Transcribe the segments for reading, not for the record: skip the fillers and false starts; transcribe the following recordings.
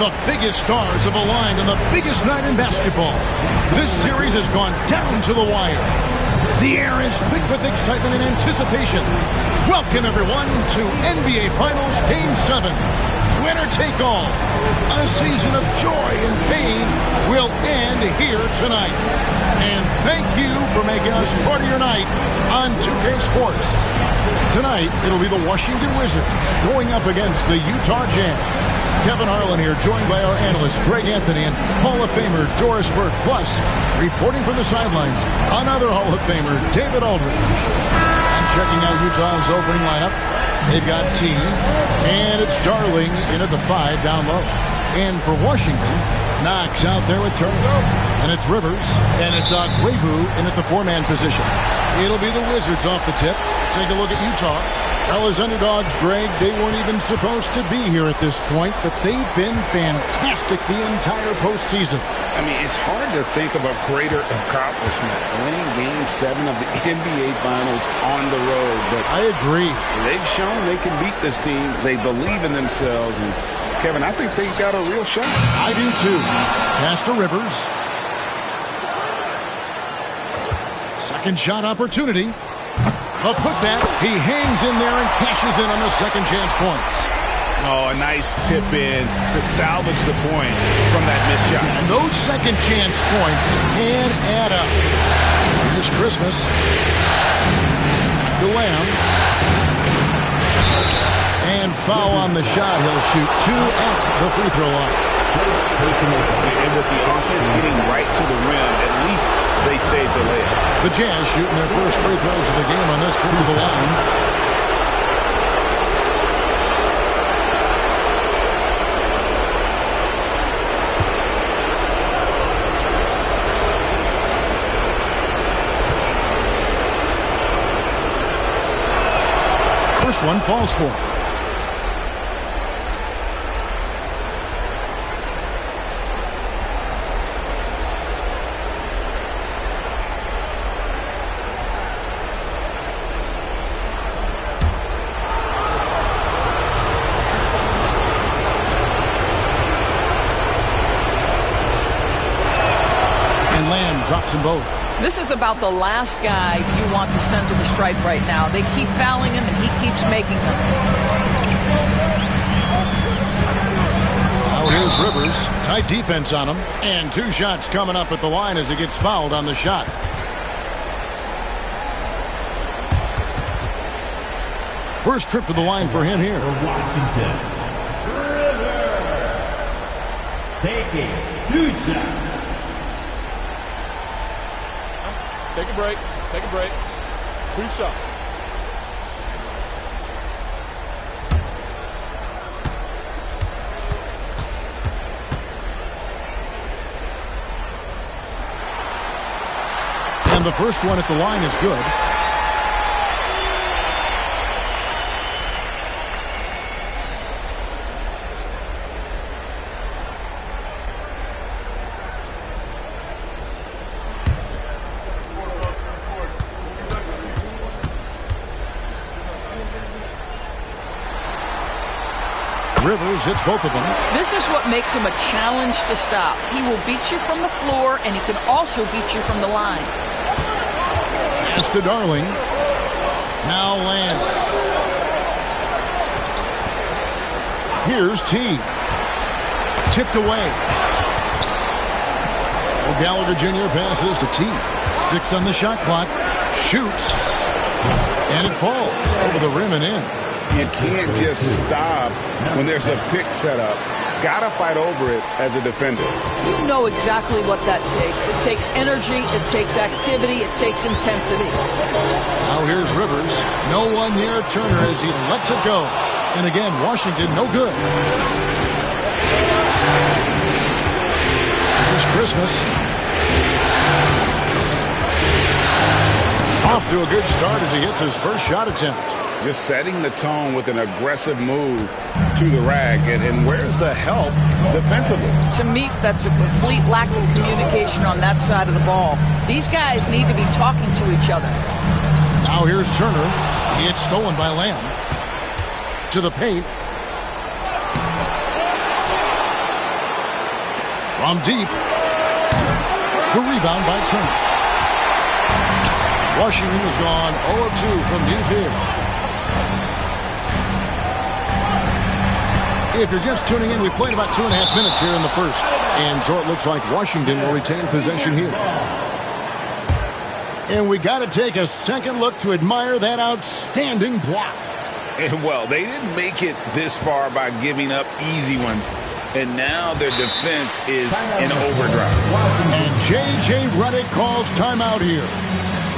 The biggest stars have aligned on the biggest night in basketball. This series has gone down to the wire. The air is thick with excitement and anticipation. Welcome, everyone, to NBA Finals Game 7. Winner take all. A season of joy and pain will end here tonight. And thank you for making us part of your night on 2K Sports. Tonight, it'll be the Washington Wizards going up against the Utah Jazz. Kevin Harlan here, joined by our analyst, Greg Anthony, and Hall of Famer Doris Burke. Plus, reporting from the sidelines, another Hall of Famer, David Aldridge. And checking out Utah's opening lineup, they've got T, and it's Darling in at the 5 down low. And for Washington, Knox out there with Turner. And it's Rivers, and it's Agwebu in at the 4-man position. It'll be the Wizards off the tip. Take a look at Utah. Well, as underdogs, Greg, they weren't even supposed to be here at this point, but they've been fantastic the entire postseason. I mean, it's hard to think of a greater accomplishment, winning Game 7 of the NBA Finals on the road. But I agree. They've shown they can beat this team. They believe in themselves. And, Kevin, I think they've got a real shot. I do, too. Pass to Rivers. Second shot opportunity. A putback. He hangs in there and cashes in on the second chance points. Oh, a nice tip in to salvage the points from that missed shot. And those second chance points can add up. Here's Christmas. To Lamb. And foul on the shot. He'll shoot 2 at the free throw line. And with the offense getting right to the rim, at least they saved the layup. The Jazz shooting their first free throws of the game on this trip to the line. First one falls for him. Drops them both. This is about the last guy you want to send to the stripe right now. They keep fouling him, and he keeps making them. Now here's Rivers. Tight defense on him. And 2 shots coming up at the line as he gets fouled on the shot. First trip to the line for him here. Washington. Rivers. Taking 2 shots. Take a break. Take a break. 2 shots. And the first one at the line is good. Rivers hits both of them. This is what makes him a challenge to stop. He will beat you from the floor, and he can also beat you from the line. Pass to Darling. Now Lamb. Here's T. Tipped away. Gallagher Jr. passes to T. 6 on the shot clock. Shoots. And it falls over the rim and in. You can't just stop when there's a pick set up. Gotta fight over it as a defender. You know exactly what that takes. It takes energy, it takes activity, it takes intensity. Now here's Rivers. No one near Turner as he lets it go. And again, Washington no good. Here's Christmas. Off to a good start as he hits his first shot attempt. Just setting the tone with an aggressive move to the rack. And where's the help defensively? To me, that's a complete lack of communication on that side of the ball. These guys need to be talking to each other. Now here's Turner. He gets stolen by Lamb. To the paint. From deep. The rebound by Turner. Washington has gone 0 of 2 from deep here. If you're just tuning in, we played about 2.5 minutes here in the first. And so it looks like Washington will retain possession here. And we got to take a second look to admire that outstanding block. And, well, they didn't make it this far by giving up easy ones. And now their defense is in overdrive. And J.J. Redick calls timeout here.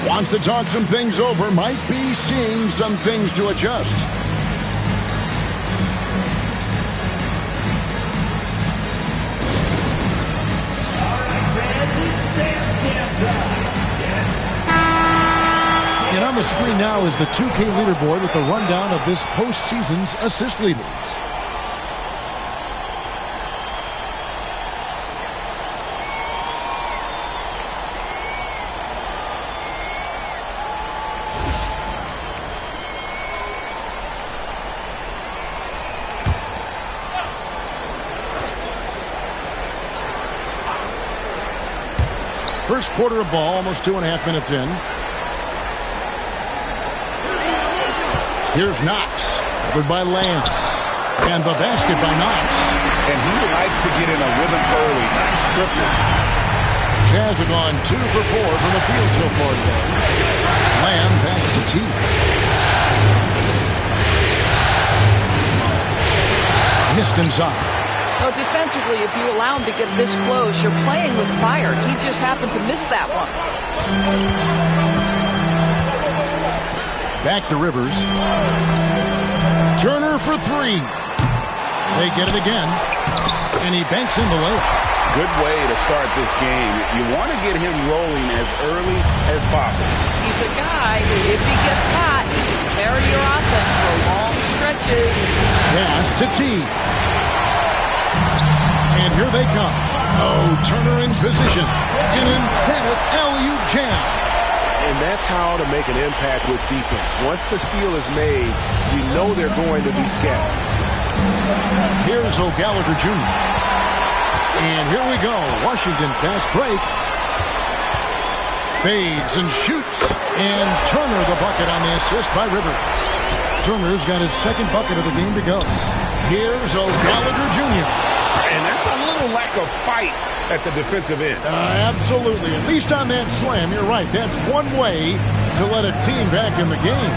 Wants to talk some things over. Might be seeing some things to adjust. And on the screen now is the 2K leaderboard with the rundown of this postseason's assist leaders. First quarter of ball, almost 2.5 minutes in. Here's Knox, covered by Lamb. And the basket by Knox. And he likes to get in a rhythm early. Nice triple. Jazz have gone 2 for 4 from the field so far today. Lamb passes to T. Missed inside. Well, defensively, if you allow him to get this close, you're playing with fire. He just happened to miss that one. Back to Rivers. Turner for 3. They get it again. And he banks in the layup. Good way to start this game. You want to get him rolling as early as possible. He's a guy who, if he gets hot, he can carry your offense for long stretches. Pass to T. And here they come. Oh, Turner in position. An emphatic alley-oop jam. And that's how to make an impact with defense. Once the steal is made, you know they're going to be scattered. Here's O'Gallagher Jr. And here we go. Washington fast break. Fades and shoots. And Turner the bucket on the assist by Rivers. Turner's got his second bucket of the game to go. Here's O'Gallagher Jr. And that's a little lack of fight at the defensive end. Absolutely. At least on that slam, you're right. That's one way to let a team back in the game.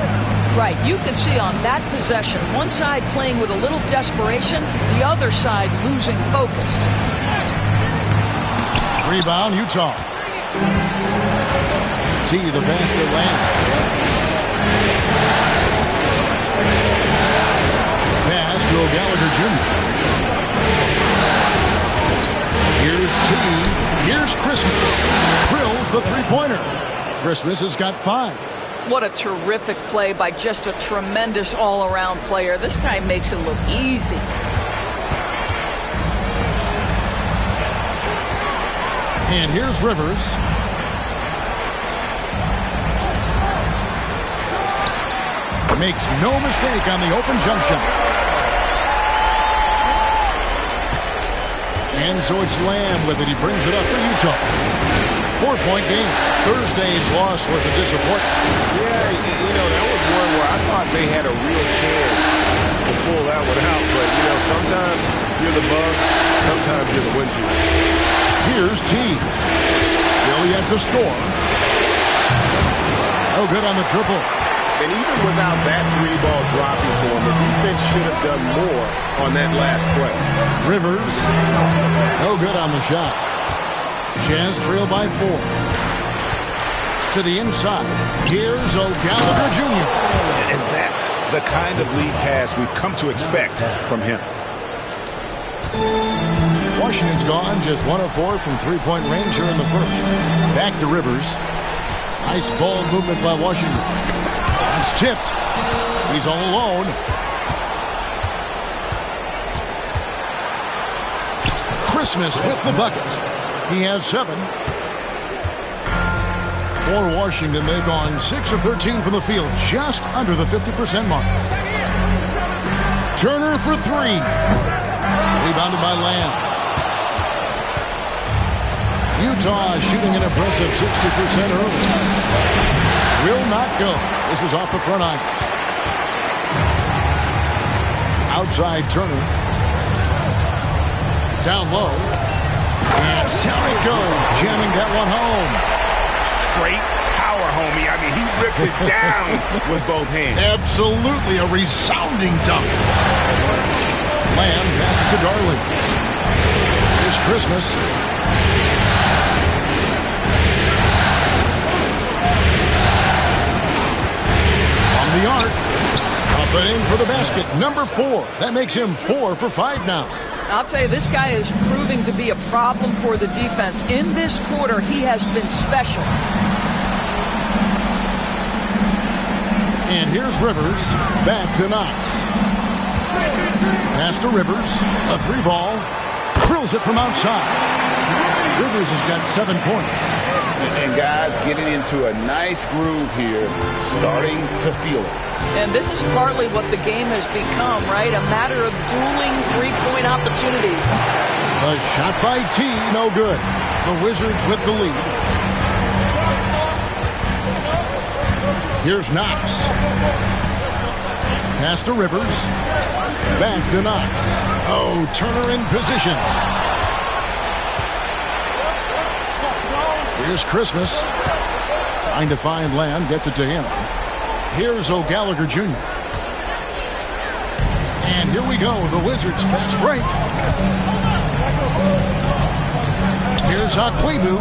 Right. You can see on that possession, one side playing with a little desperation, the other side losing focus. Rebound, Utah. T, the pass to Lamb. Pass to O'Gallagher Jr. Here's T. Here's Christmas. Drills the three-pointer. Christmas has got 5. What a terrific play by just a tremendous all-around player. This guy makes it look easy. And here's Rivers. Makes no mistake on the open jump shot. And so it's Lamb with it. He brings it up for Utah. 4-point game. Thursday's loss was a disappointment. Yeah, you know, that was one where I thought they had a real chance to pull that one out. But, you know, sometimes you're the bug, sometimes you're the windshield. Here's T. Still yet to score. No good on the triple. And even without that 3-ball dropping for him, the defense should have done more on that last play. Rivers, no good on the shot. Jazz trail by 4. To the inside. Here's O'Gallagher Jr. And that's the kind of lead pass we've come to expect from him. Washington's gone just 1 of 4 from three-point range here in the first. Back to Rivers. Nice ball movement by Washington. It's tipped. He's all alone. Christmas with the bucket. He has 7. For Washington, they've gone 6 of 13 from the field, just under the 50% mark. Turner for 3. Rebounded by Lamb. Utah shooting an impressive 60% early. Will not go. This is off the front iron. Outside Turner. Down low. And down it goes. Jamming that one home. Great power, homie. I mean, he ripped it down with both hands. Absolutely a resounding dunk. Lamb passes to Darling. Here's Christmas. On the arc. Up and in for the basket. Number 4. That makes him 4 for 5 now. I'll tell you, this guy is proving to be a problem for the defense. In this quarter, he has been special. And here's Rivers. Back to Knox. Pass to Rivers. A 3-ball. Drills it from outside. Rivers has got 7 points. And guys getting into a nice groove here, starting to feel it. And this is partly what the game has become, right? A matter of dueling three-point opportunities. A shot by T, no good. The Wizards with the lead. Here's Knox. Pass to Rivers. Back to Knox. Oh, Turner in position. Here's Christmas. Trying to find Lamb. Gets it to him. Here's O'Gallagher Jr. And here we go. The Wizards fast break. Here's Akwebu.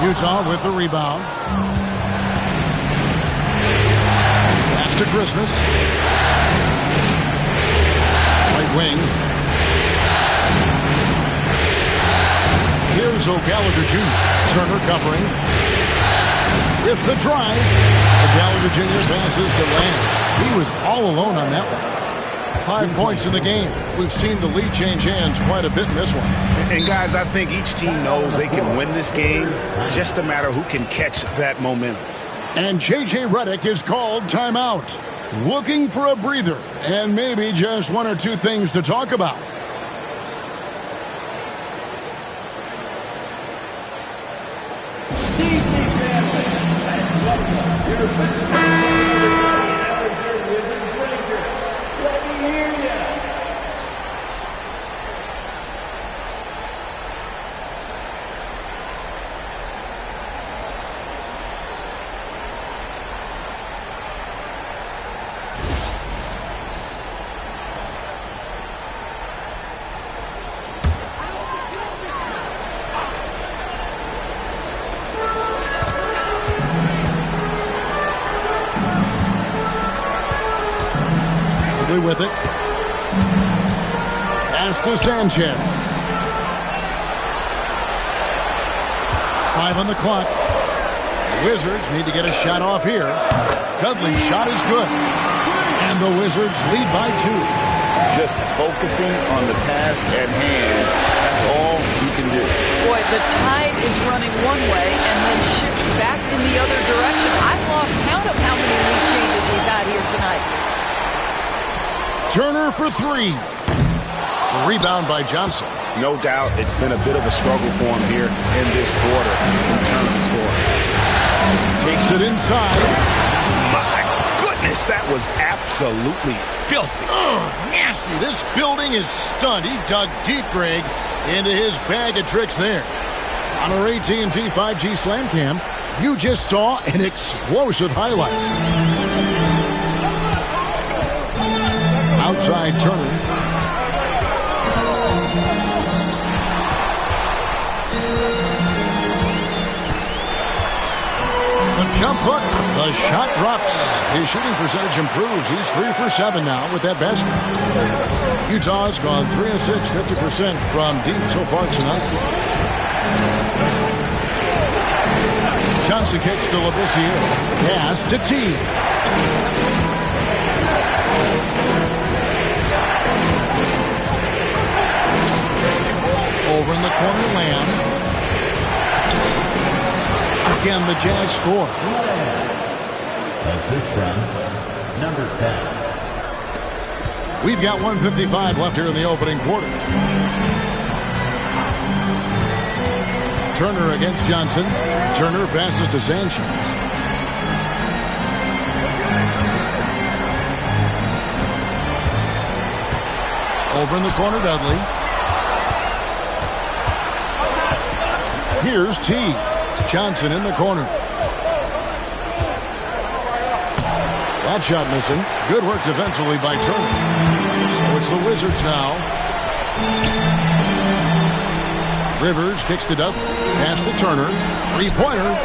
Utah with the rebound. Pass to Christmas. Right wing. Here's O'Gallagher Jr. Turner covering. With the drive, O'Gallagher Jr. passes to Lamb. He was all alone on that one. 5 points in the game. We've seen the lead change hands quite a bit in this one. And guys, I think each team knows they can win this game. Just a matter who can catch that momentum. And J.J. Redick is called timeout. Looking for a breather and maybe just 1 or 2 things to talk about. With it. Pass to Sanchez. 5 on the clock. The Wizards need to get a shot off here. Dudley's shot is good. And the Wizards lead by 2. Just focusing on the task at hand. That's all you can do. Boy, the tide is running one way and then shifts back in the other direction. I've lost count of how many lead changes we've had here tonight. Turner for 3. Rebound by Johnson. No doubt it's been a bit of a struggle for him here in this quarter in terms of scoring. Takes it inside. My goodness, that was absolutely filthy. Oh, nasty. This building is stunned. He dug deep, Greg, into his bag of tricks there. On our AT&T 5G Slam Cam, you just saw an explosive highlight. Outside Turner. The jump hook. The shot drops. His shooting percentage improves. He's 3 for 7 now with that basket. Utah's gone 3 of 6, 50% from deep so far tonight. Johnson kicks to Labissiere. Pass to T. Over in the corner, Lamb. Again, the Jazz score. Assist from number 10. We've got 1:55 left here in the opening quarter. Turner against Johnson. Turner passes to Sanchez. Over in the corner, Dudley. Here's T. Johnson in the corner. That shot missing. Good work defensively by Turner. So it's the Wizards now. Rivers kicks to Dudley. Pass to Turner. Three-pointer.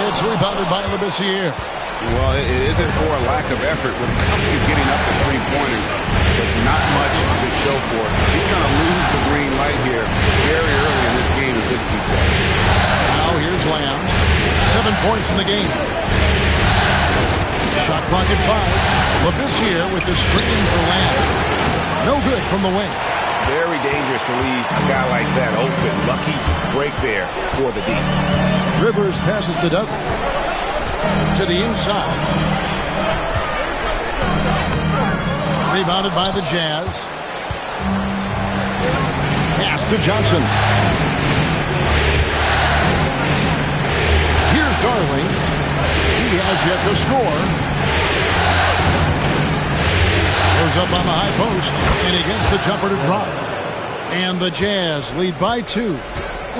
It's rebounded by Labissiere. Well, it isn't for a lack of effort when it comes to getting up to three-pointers, but not much to show for it. He's going to lose the green light here very early in this game if this keeps up. Now here's Lamb. 7 points in the game. Shot clock at 5. Labissiere with the screen for Lamb. No good from the wing. Very dangerous to leave a guy like that open. Lucky break there for the deep. Rivers passes to Dudley. To the inside. Rebounded by the Jazz. Pass to Johnson. Here's Darling. He has yet to score. Goes up on the high post, and he gets the jumper to drop. And the Jazz lead by 2.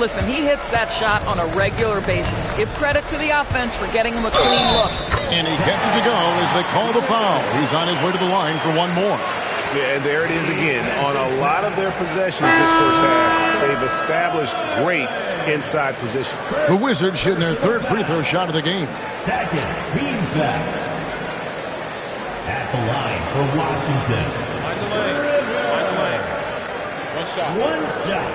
Listen, he hits that shot on a regular basis. Give credit to the offense for getting him a clean look. And he gets it to go as they call the foul. He's on his way to the line for one more. Yeah, and there it is again. On a lot of their possessions this first half, they've established great inside position. The Wizards shooting their third free throw shot of the game. Second team foul. At the line for Washington. Find the lane. Find the lane. One shot. One shot.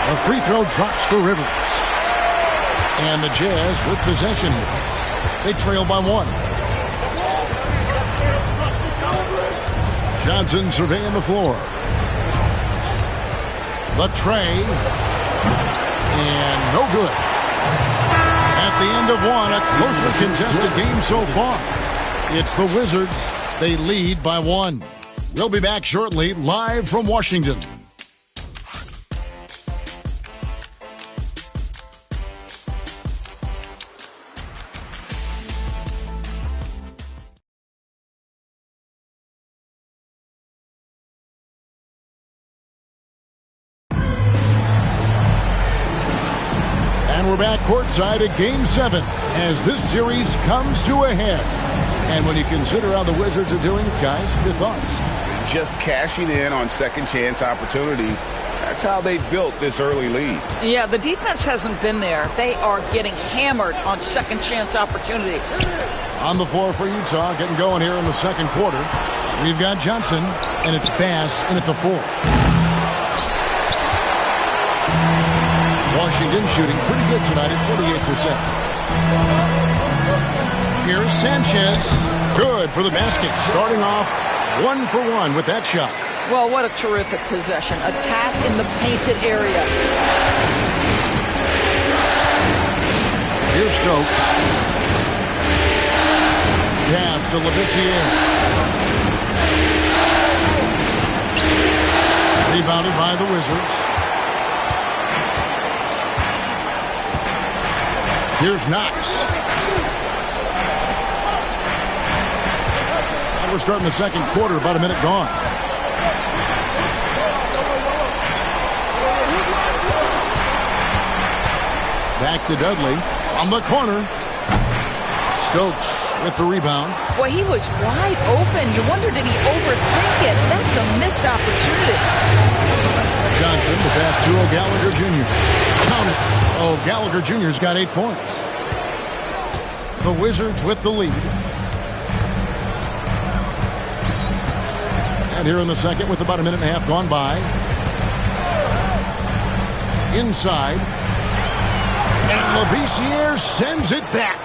A free throw drops for Rivers. And the Jazz with possession here. They trail by 1. Johnson surveying the floor. The tray. And no good. At the end of 1, a closer contested game so far. It's the Wizards. They lead by 1. We'll be back shortly, live from Washington. We're back courtside at Game 7 as this series comes to a head. And when you consider how the Wizards are doing, guys, your thoughts? Just cashing in on second chance opportunities. That's how they built this early lead. Yeah, the defense hasn't been there. They are getting hammered on second chance opportunities. On the floor for Utah, getting going here in the second quarter. We've got Johnson, and it's Bass in at the 4. Washington shooting pretty good tonight at 48%. Here's Sanchez. Good for the basket. Starting off 1 for 1 with that shot. Well, what a terrific possession. Attack in the painted area. Here's Stokes. Pass to Labissiere. Rebounded by the Wizards. Here's Knox. And we're starting the second quarter, about a minute gone. Back to Dudley on the corner. Stokes with the rebound. Boy, he was wide open. You wonder, did he overthink it? That's a missed opportunity. Johnson, the pass to O'Gallagher Jr. Count it. O'Gallagher Jr.'s got 8 points. The Wizards with the lead. And here in the second with about a minute and a half gone by. Inside. And Labissiere sends it back.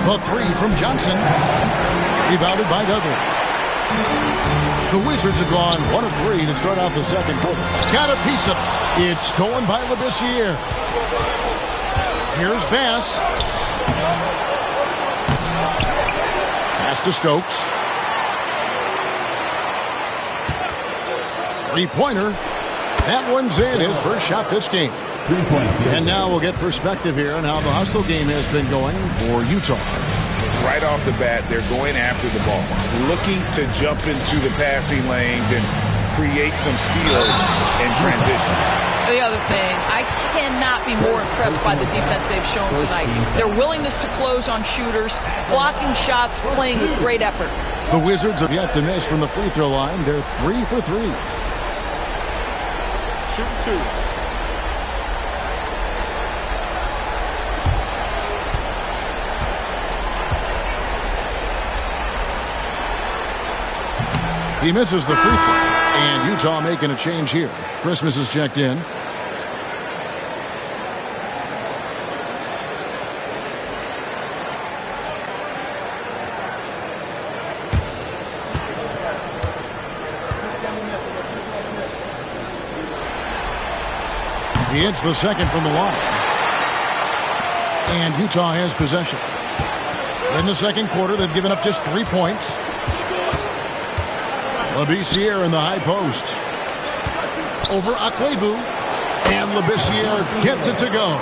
The 3 from Johnson. Rebounded by Dudley. The Wizards have gone 1 of 3 to start out the second quarter. Got a piece of it. It's stolen by Labissiere. Here's Bass. Pass to Stokes. Three-pointer. That one's in. His first shot this game. And now we'll get perspective here on how the hustle game has been going for Utah. Right off the bat, they're going after the ball, looking to jump into the passing lanes and create some steals in transition. The other thing, I cannot be more impressed by the defense they've shown tonight. Their willingness to close on shooters, blocking shots, playing with great effort. The Wizards have yet to miss from the free throw line. They're 3 for 3. Shoot two. He misses the free throw. And Utah making a change here. Christmas is checked in. He hits the second from the line. And Utah has possession. In the second quarter, they've given up just 3 points. Labissiere in the high post. Over Akwebu. And Labissiere gets it to go.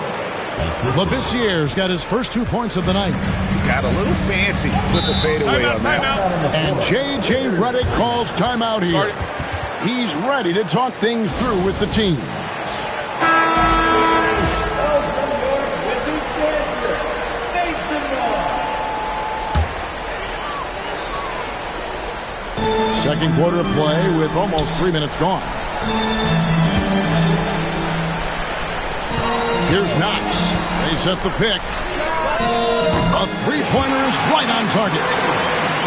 Labissiere's got his first 2 points of the night. Got a little fancy with the fadeaway on that. And J.J. Redick calls timeout here. He's ready to talk things through with the team. Second quarter of play with almost 3 minutes gone. Here's Knox. They set the pick. A three-pointer is right on target.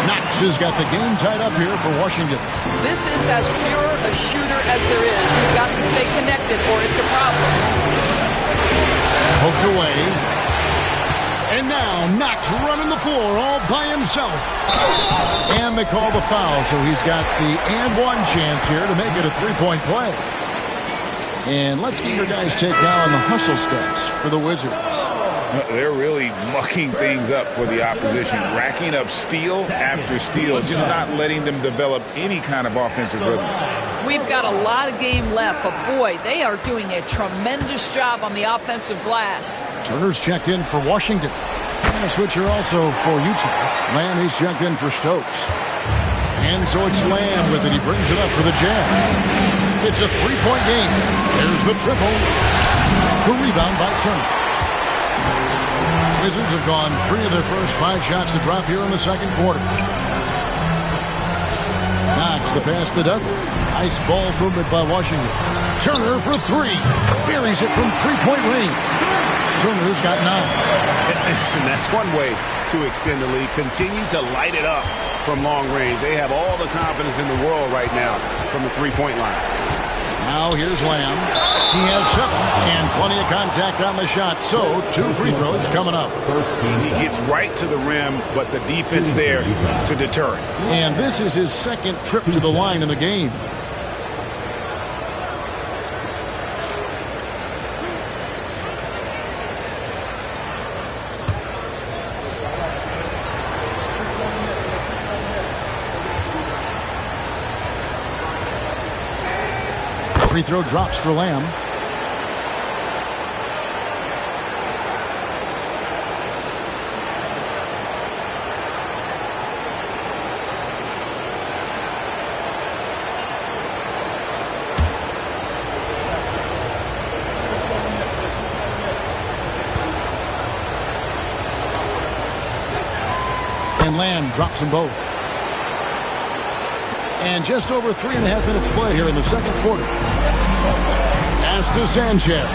Knox has got the game tied up here for Washington. This is as pure a shooter as there is. You've got to stay connected or it's a problem. Poked away. And now Knox running the floor all by himself. And they call the foul, so he's got the and one chance here to make it a three-point play. And let's get your guys' take now on the hustle stats for the Wizards. They're really mucking things up for the opposition, racking up steal after steal, just not letting them develop any kind of offensive rhythm. We've got a lot of game left, but boy, they are doing a tremendous job on the offensive glass. Turner's checked in for Washington. And a switcher also for Utah. Lamb is checked in for Stokes. And so it's Lamb with it. He brings it up for the Jazz. It's a three-point game. There's the triple. The rebound by Turner. Wizards have gone 3 of their first 5 shots to drop here in the second quarter. Knox the pass to Dudley. Nice ball movement by Washington. Turner for 3. Buries it from three-point range. Turner's got 9. And that's one way to extend the lead. Continue to light it up from long range. They have all the confidence in the world right now from the three-point line. Now here's Lamb. He has 7 and plenty of contact on the shot. So 2 free throws coming up. He gets right to the rim, but the defense there to deter it. And this is his second trip to the line in the game. Free throw drops for Lamb. And Lamb drops them both. And just over 3.5 minutes play here in the second quarter. Pass to Sanchez.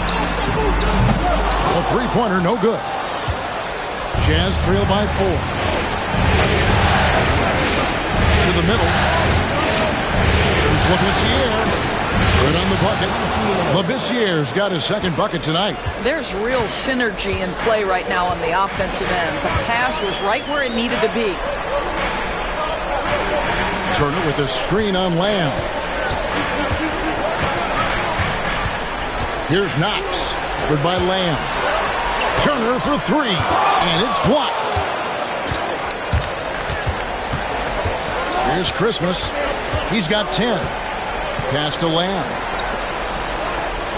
A three-pointer, no good. Jazz trail by 4. To the middle. Here's Labissiere. Good on the bucket. Labissiere's got his second bucket tonight. There's real synergy in play right now on the offensive end. The pass was right where it needed to be. Turner with a screen on Lamb. Here's Knox. Covered by Lamb. Turner for three, and it's blocked. Here's Christmas. He's got 10. Pass to Lamb.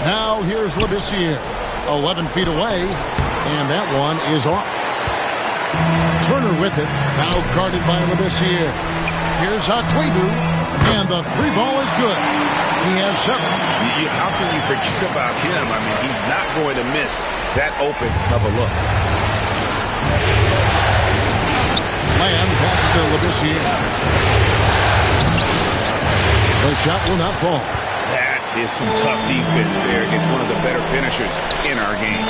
Now here's Labissiere. 11 feet away, and that one is off. Turner with it, now guarded by Labissiere. Here's Akwebu, and the three ball is good. He has 7. How can you forget about him? I mean, he's not going to miss that open of a look. Lamb passes to Labissiere. The shot will not fall. That is some tough defense there against one of the better finishers in our game.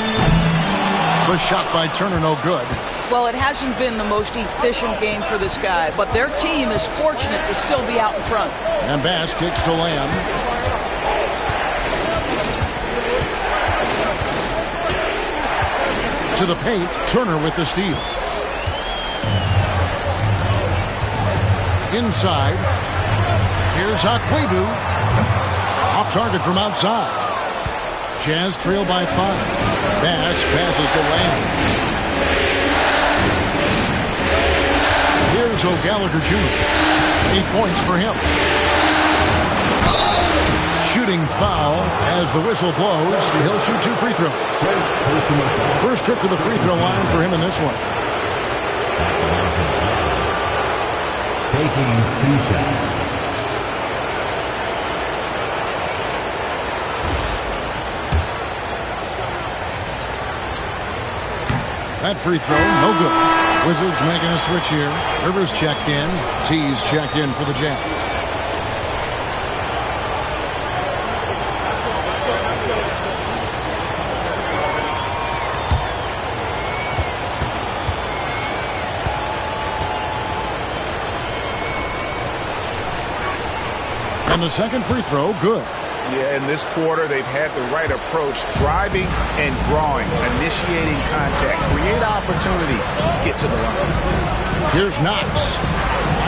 The shot by Turner, no good. Well, it hasn't been the most efficient game for this guy, but their team is fortunate to still be out in front. And Bass kicks to Lamb. To the paint, Turner with the steal. Inside, here's Akwebu. Off target from outside. Jazz trail by 5. Bass passes to Lamb. Here's O'Gallagher Jr. 8 points for him. Shooting foul as the whistle blows. He'll shoot 2 free throws. First trip to the free throw line for him in this one. Taking 2 shots. That free throw, no good. Wizards making a switch here. Rivers checked in. T's checked in for the Jazz. And the second free throw, good. Yeah, in this quarter, they've had the right approach, driving and drawing, initiating contact, create opportunities, get to the line. Here's Knox.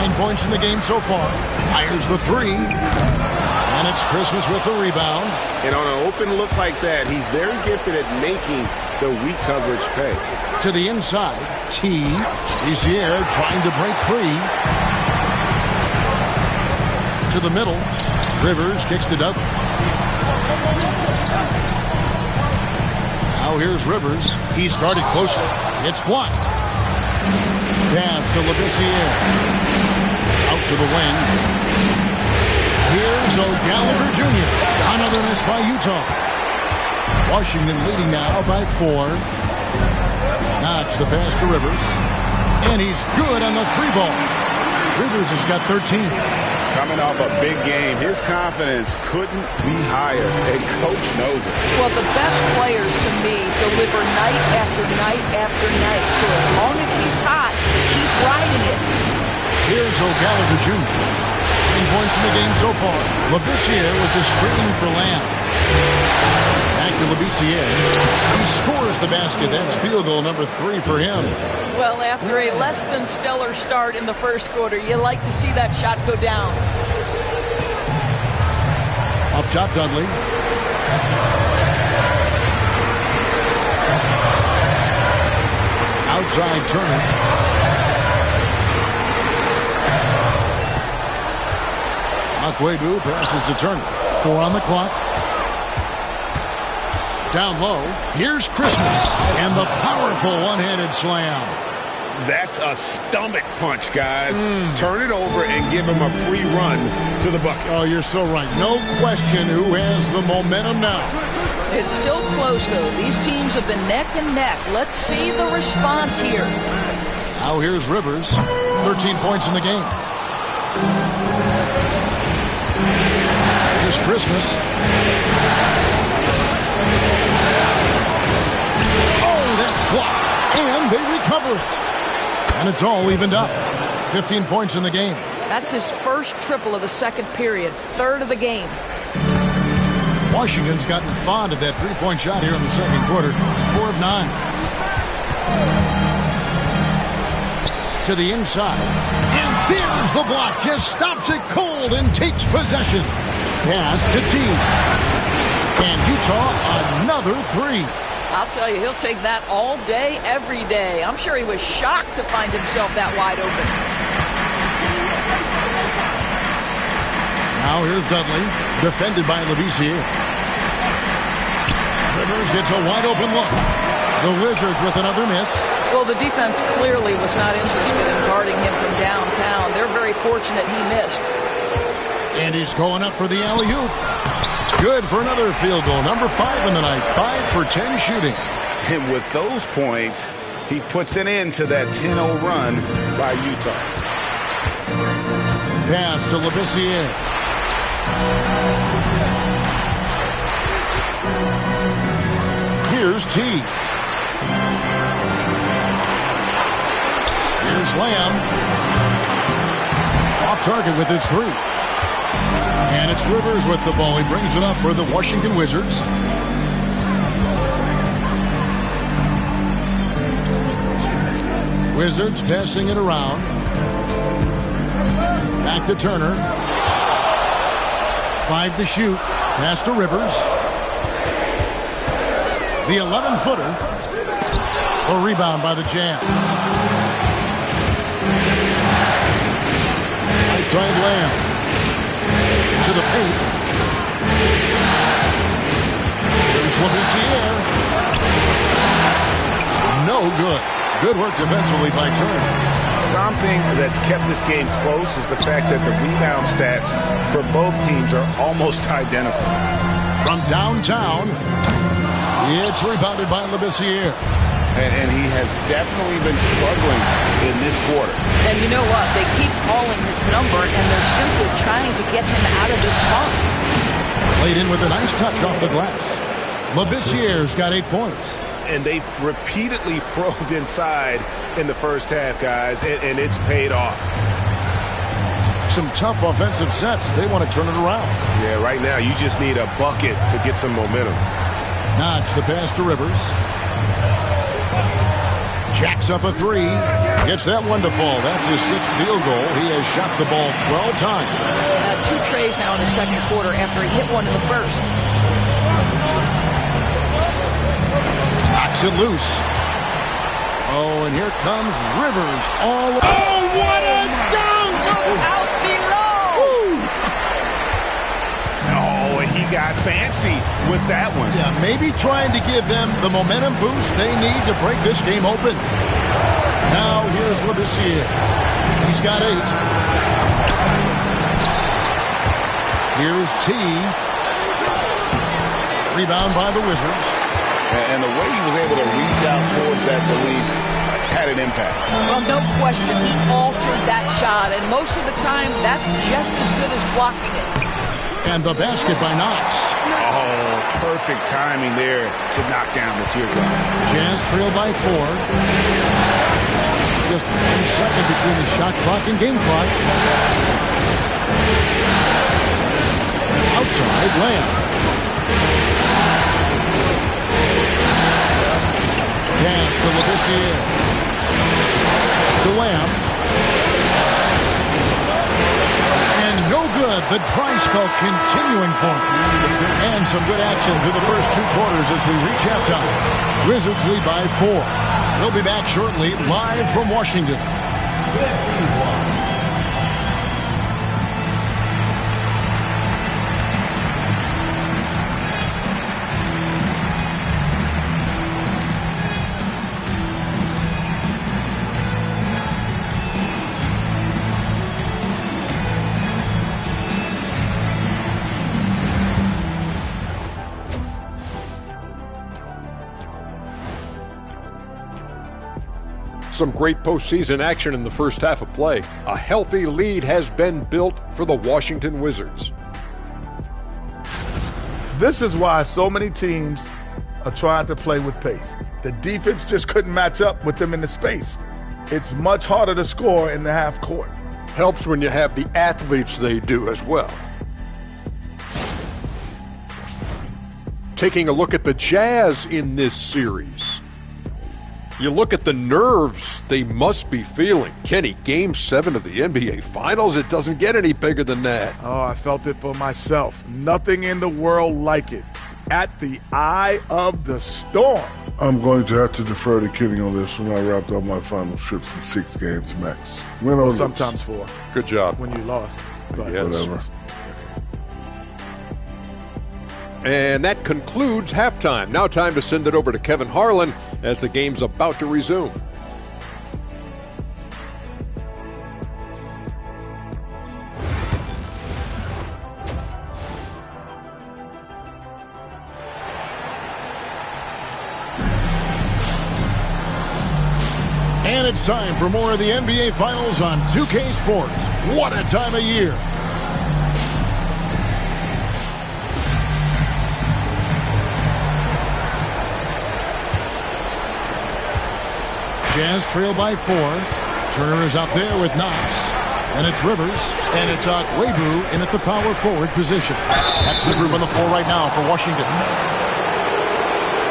9 points in the game so far. Fires the 3. And it's Christmas with the rebound. And on an open look like that, he's very gifted at making the weak coverage pay. To the inside, T. Labissiere trying to break free. To the middle, Rivers kicks to Douglas. Now here's Rivers. He's guarded closely. It's blocked. Pass to Labissiere. Out to the wing. Here's O'Gallagher Jr. Another miss by Utah. Washington leading now by 4. Knox the pass to Rivers. And he's good on the 3 ball. Rivers has got 13. Coming off a big game, his confidence couldn't be higher, and Coach knows it. Well, the best players, to me, deliver night after night after night. So as long as he's hot, keep riding it. Here's O'Gallagher Jr. 9 points in the game so far. Labissiere with the screen for Lamb. Back to Labissiere. He scores the basket. That's field goal number 3 for him. Well, after a less than stellar start in the first quarter, you like to see that shot go down. Up top, Dudley. Outside Turner. Akwebu passes to Turner. 4 on the clock. Down low, here's Christmas, and the powerful one-handed slam. That's a stomach punch, guys. Turn it over and give him a free run to the bucket. Oh, you're so right. No question who has the momentum now. It's still close, though. These teams have been neck and neck. Let's see the response here. Now here's Rivers. 13 points in the game. Here's Christmas. Oh, that's blocked. And they recover it. And it's all evened up. 15 points in the game. That's his first triple of the second period. Third of the game. Washington's gotten fond of that three-point shot here in the second quarter. 4 of 9. To the inside. And there's the block. Just stops it cold and takes possession. Pass to T. And Utah, another 3. I'll tell you, he'll take that all day, every day. I'm sure he was shocked to find himself that wide open. Now here's Dudley, defended by Labissiere. Rivers gets a wide open look. The Wizards with another miss. Well, the defense clearly was not interested in guarding him from downtown. They're very fortunate he missed. And he's going up for the alley-oop. Good for another field goal. Number 5 in the night. 5 for 10 shooting. And with those points, he puts an end to that 10-0 run by Utah. Pass to Labissiere. Here's T. Here's Lamb. Off target with his 3. And it's Rivers with the ball. He brings it up for the Washington Wizards. Wizards passing it around. Back to Turner. 5 to shoot. Pass to Rivers. The 11-footer. A rebound by the Jazz. Right side Lamb. To the paint. There's Labissiere. No good. Good work defensively by Turner. Something that's kept this game close is the fact that the rebound stats for both teams are almost identical. From downtown, it's rebounded by Labissiere. And he has definitely been struggling in this quarter. And you know what? They keep calling his number, and they're simply trying to get him out of this spot. Played in with a nice touch off the glass. Labissiere's got 8 points. And they've repeatedly probed inside in the first half, guys, and it's paid off. Some tough offensive sets. They want to turn it around. Yeah, right now you just need a bucket to get some momentum. Knox the pass to Rivers. Jacks up a 3. Gets that one to fall. That's his 6th field goal. He has shot the ball 12 times. 2 trays now in the second quarter after he hit one in the first. Knocks it loose. Oh, and here comes Rivers. All. Oh, what a dunk! Out below! Oh, he got fancy with that one. Yeah, maybe trying to give them the momentum boost they need to break this game open. Now here's Labissiere. He's got 8. Here's T. Rebound by the Wizards. And the way he was able to reach out towards that release had an impact. Well, no question. He altered that shot, and most of the time, that's just as good as blocking it. And the basket by Knox. Oh, perfect timing there to knock down the teardrop. Jazz trailed by 4. Just 1 second between the shot clock and game clock. And outside, Lamb. Pass to Labissiere. To Lamb. And no good. The dry spell continuing for him. And some good action through the first 2 quarters as we reach halftime. Wizards lead by 4. We'll be back shortly, live from Washington. Some great postseason action in the first half of play. A healthy lead has been built for the Washington Wizards. This is why so many teams are trying to play with pace. The defense just couldn't match up with them in the space. It's much harder to score in the half court. Helps when you have the athletes they do as well. Taking a look at the Jazz in this series. You look at the nerves they must be feeling. Kenny, Game 7 of the NBA Finals, it doesn't get any bigger than that. Oh, I felt it for myself. Nothing in the world like it. at the eye of the storm. I'm going to have to defer to Kenny on this one. I wrapped up my final trips in 6 games max. Win or lose. Sometimes 4. Good job. When you lost. But Yes. Whatever. And that concludes halftime. Now time to send it over to Kevin Harlan as the game's about to resume. And it's time for more of the NBA Finals on 2K Sports. What a time of year. Jazz trail by 4. Turner is out there with Knox. And it's Rivers. And it's Agwebu in at the power forward position. That's the group on the floor right now for Washington.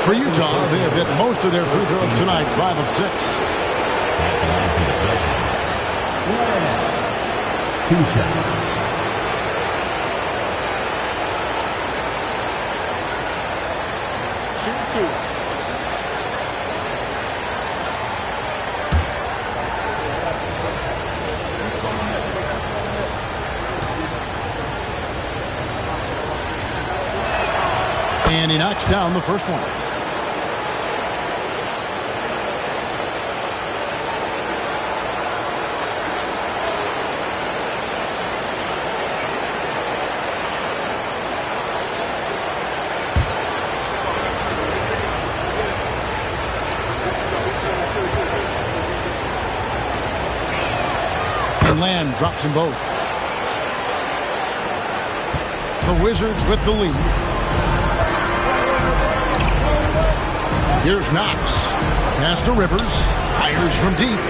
For Utah, they have hit most of their free throws tonight, 5 of 6. 2 shots. Shoot 2. And he knocks down the first one. And Land drops them both. The Wizards with the lead. Here's Knox. Pass to Rivers. Fires from deep.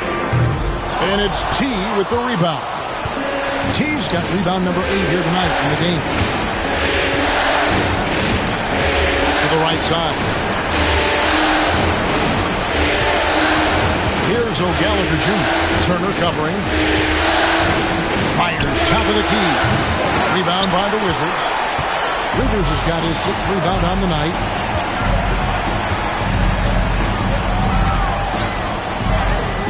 And it's T with the rebound. T's got rebound number 8 here tonight in the game. To the right side. Here's O'Gallagher Jr. Turner covering. Fires top of the key. Rebound by the Wizards. Rivers has got his 6th rebound on the night.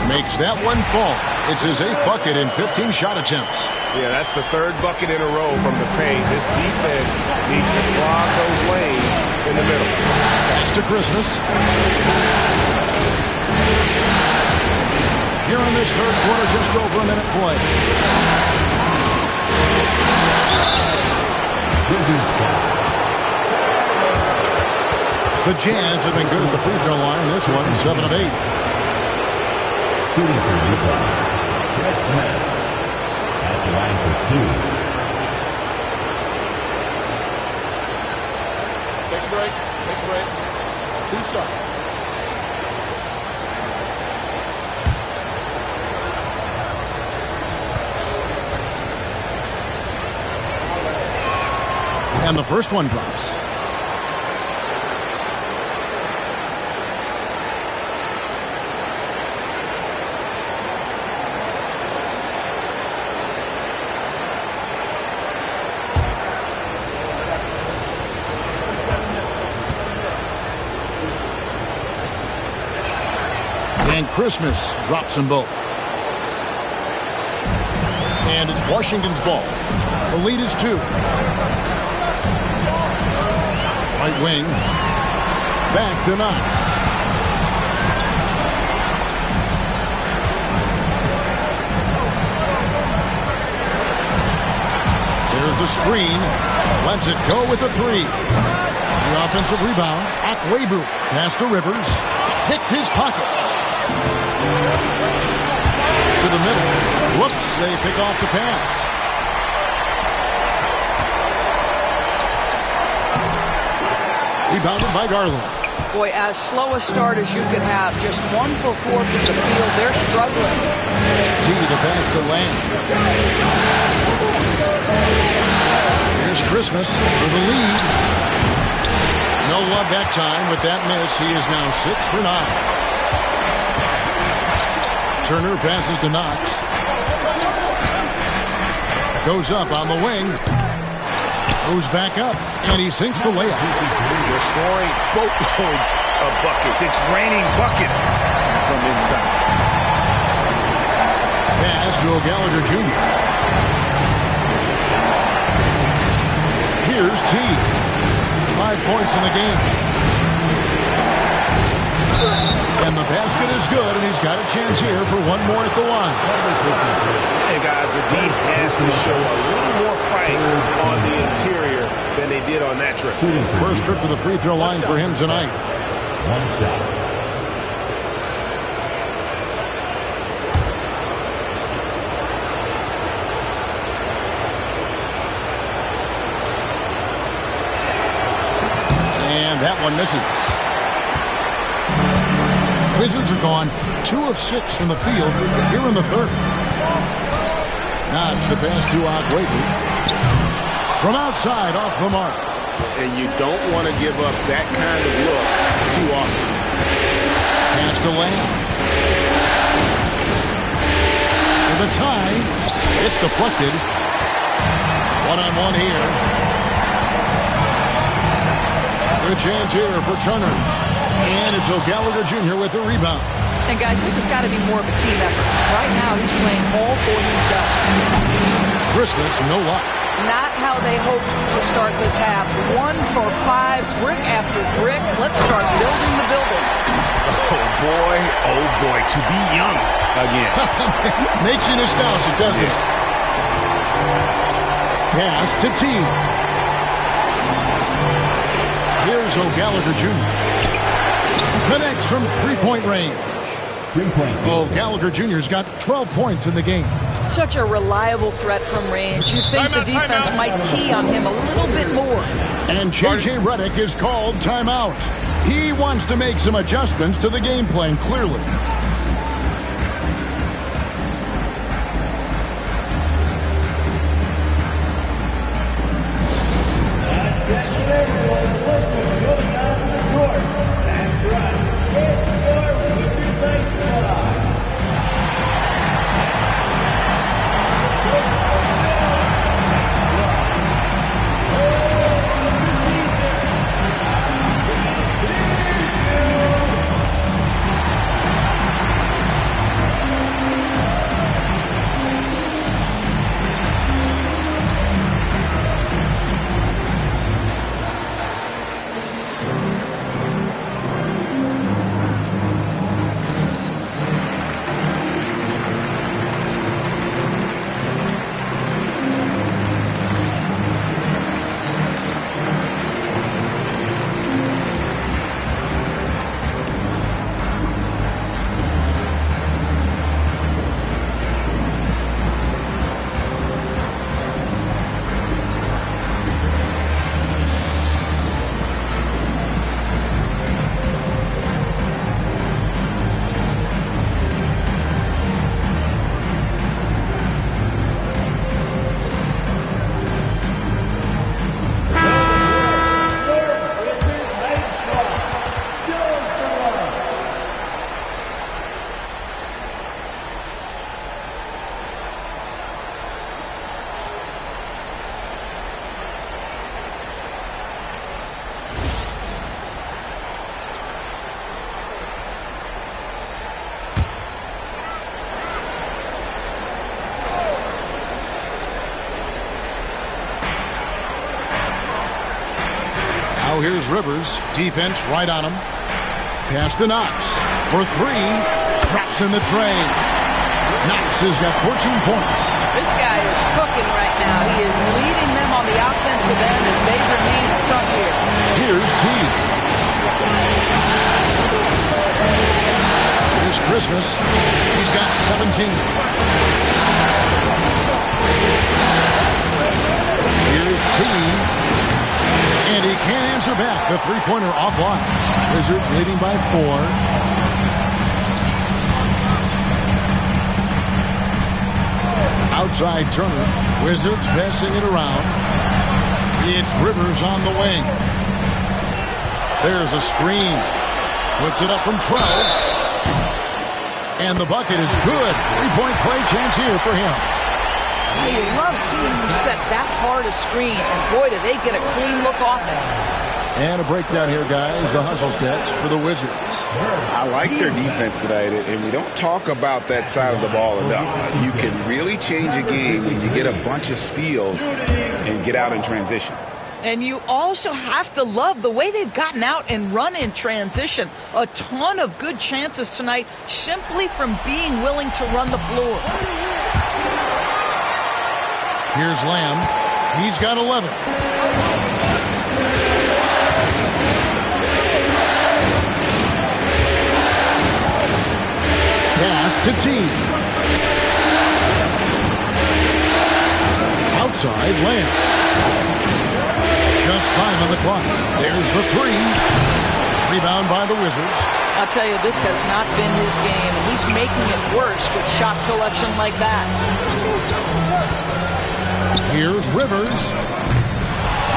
Makes that one fall. It's his 8th bucket in 15 shot attempts. Yeah, that's the 3rd bucket in a row from the paint. This defense needs to clog those lanes in the middle. Pass to Christmas. Here in this 3rd quarter, just over a minute play. The Jazz have been good at the free throw line. This one, 7 of 8. Shooting for Utah, Christmas at the line for 2. Take a break. Take a break. 2 shots. And the first one drops. And Christmas drops them both. And it's Washington's ball. The lead is 2. Right wing. Back to Knox. There's the screen. Lets it go with a 3. The offensive rebound. Agwebu. Pass to Rivers. Picked his pocket. To the middle. Whoops, they pick off the pass. Rebounded by Garland. Boy, as slow a start as you could have. Just 1 for 4 from the field. They're struggling. T the pass to Land. Here's Christmas for the lead. No love that time with that miss. He is now 6 for 9. Turner passes to Knox. Goes up on the wing. Goes back up, and he sinks the layup. They're scoring boatloads of buckets. It's raining buckets from inside. Pass to Gallagher Jr. Here's T. 5 points in the game. And the basket is good, and he's got a chance here for one more at the line. Hey, guys, the D has to show a little more fight on the interior than they did on that trip. First trip to the free throw line for him tonight. One shot. And that one misses. Wizards are gone 2 of 6 from the field here in the third. Knocks the pass to Aguayo. From outside, off the mark. And you don't want to give up that kind of look too often. Pass to Lamb. For the tie, it's deflected. One-on-one here. Good chance here for Turner. And it's O'Gallagher Jr. with the rebound. And, guys, this has got to be more of a team effort. Right now, he's playing all for himself. Christmas, no luck. Not how they hoped to start this half. 1 for 5, brick after brick. Let's start building the building. Oh, boy, to be young again. Makes you nostalgic, doesn't it? Pass to T. Here's O'Gallagher Jr. Connects from three-point range. O'Gallagher Jr.'s got 12 points in the game. Such a reliable threat from range. You'd think the defense might key on him a little bit more. And J.J. Redick is called timeout. He wants to make some adjustments to the game plan, clearly. Now here's Rivers. Defense right on him. Pass to Knox. For 3. Drops in the tray. Knox has got 14 points. This guy is cooking right now. He is leading them on the offensive end as they remain tough here. Here's T. Here's Christmas. He's got 17. Here's T. And he can't answer back. The three-pointer offline. Wizards leading by 4. Outside Turner. Wizards passing it around. It's Rivers on the wing. There's a screen. Puts it up from 12. And the bucket is good. Three-point play chance here for him. You love seeing them set that hard a screen, and boy, do they get a clean look off it. And a breakdown here, guys. The hustle stats for the Wizards. I like their defense tonight, and we don't talk about that side of the ball enough. You can really change a game when you get a bunch of steals and get out in transition. And you also have to love the way they've gotten out and run in transition. A ton of good chances tonight simply from being willing to run the floor. Here's Lamb. He's got 11. Pass to T. Outside Lamb. Just 5 on the clock. There's the 3. Rebound by the Wizards. I'll tell you, this has not been his game. He's making it worse with shot selection like that. Here's Rivers.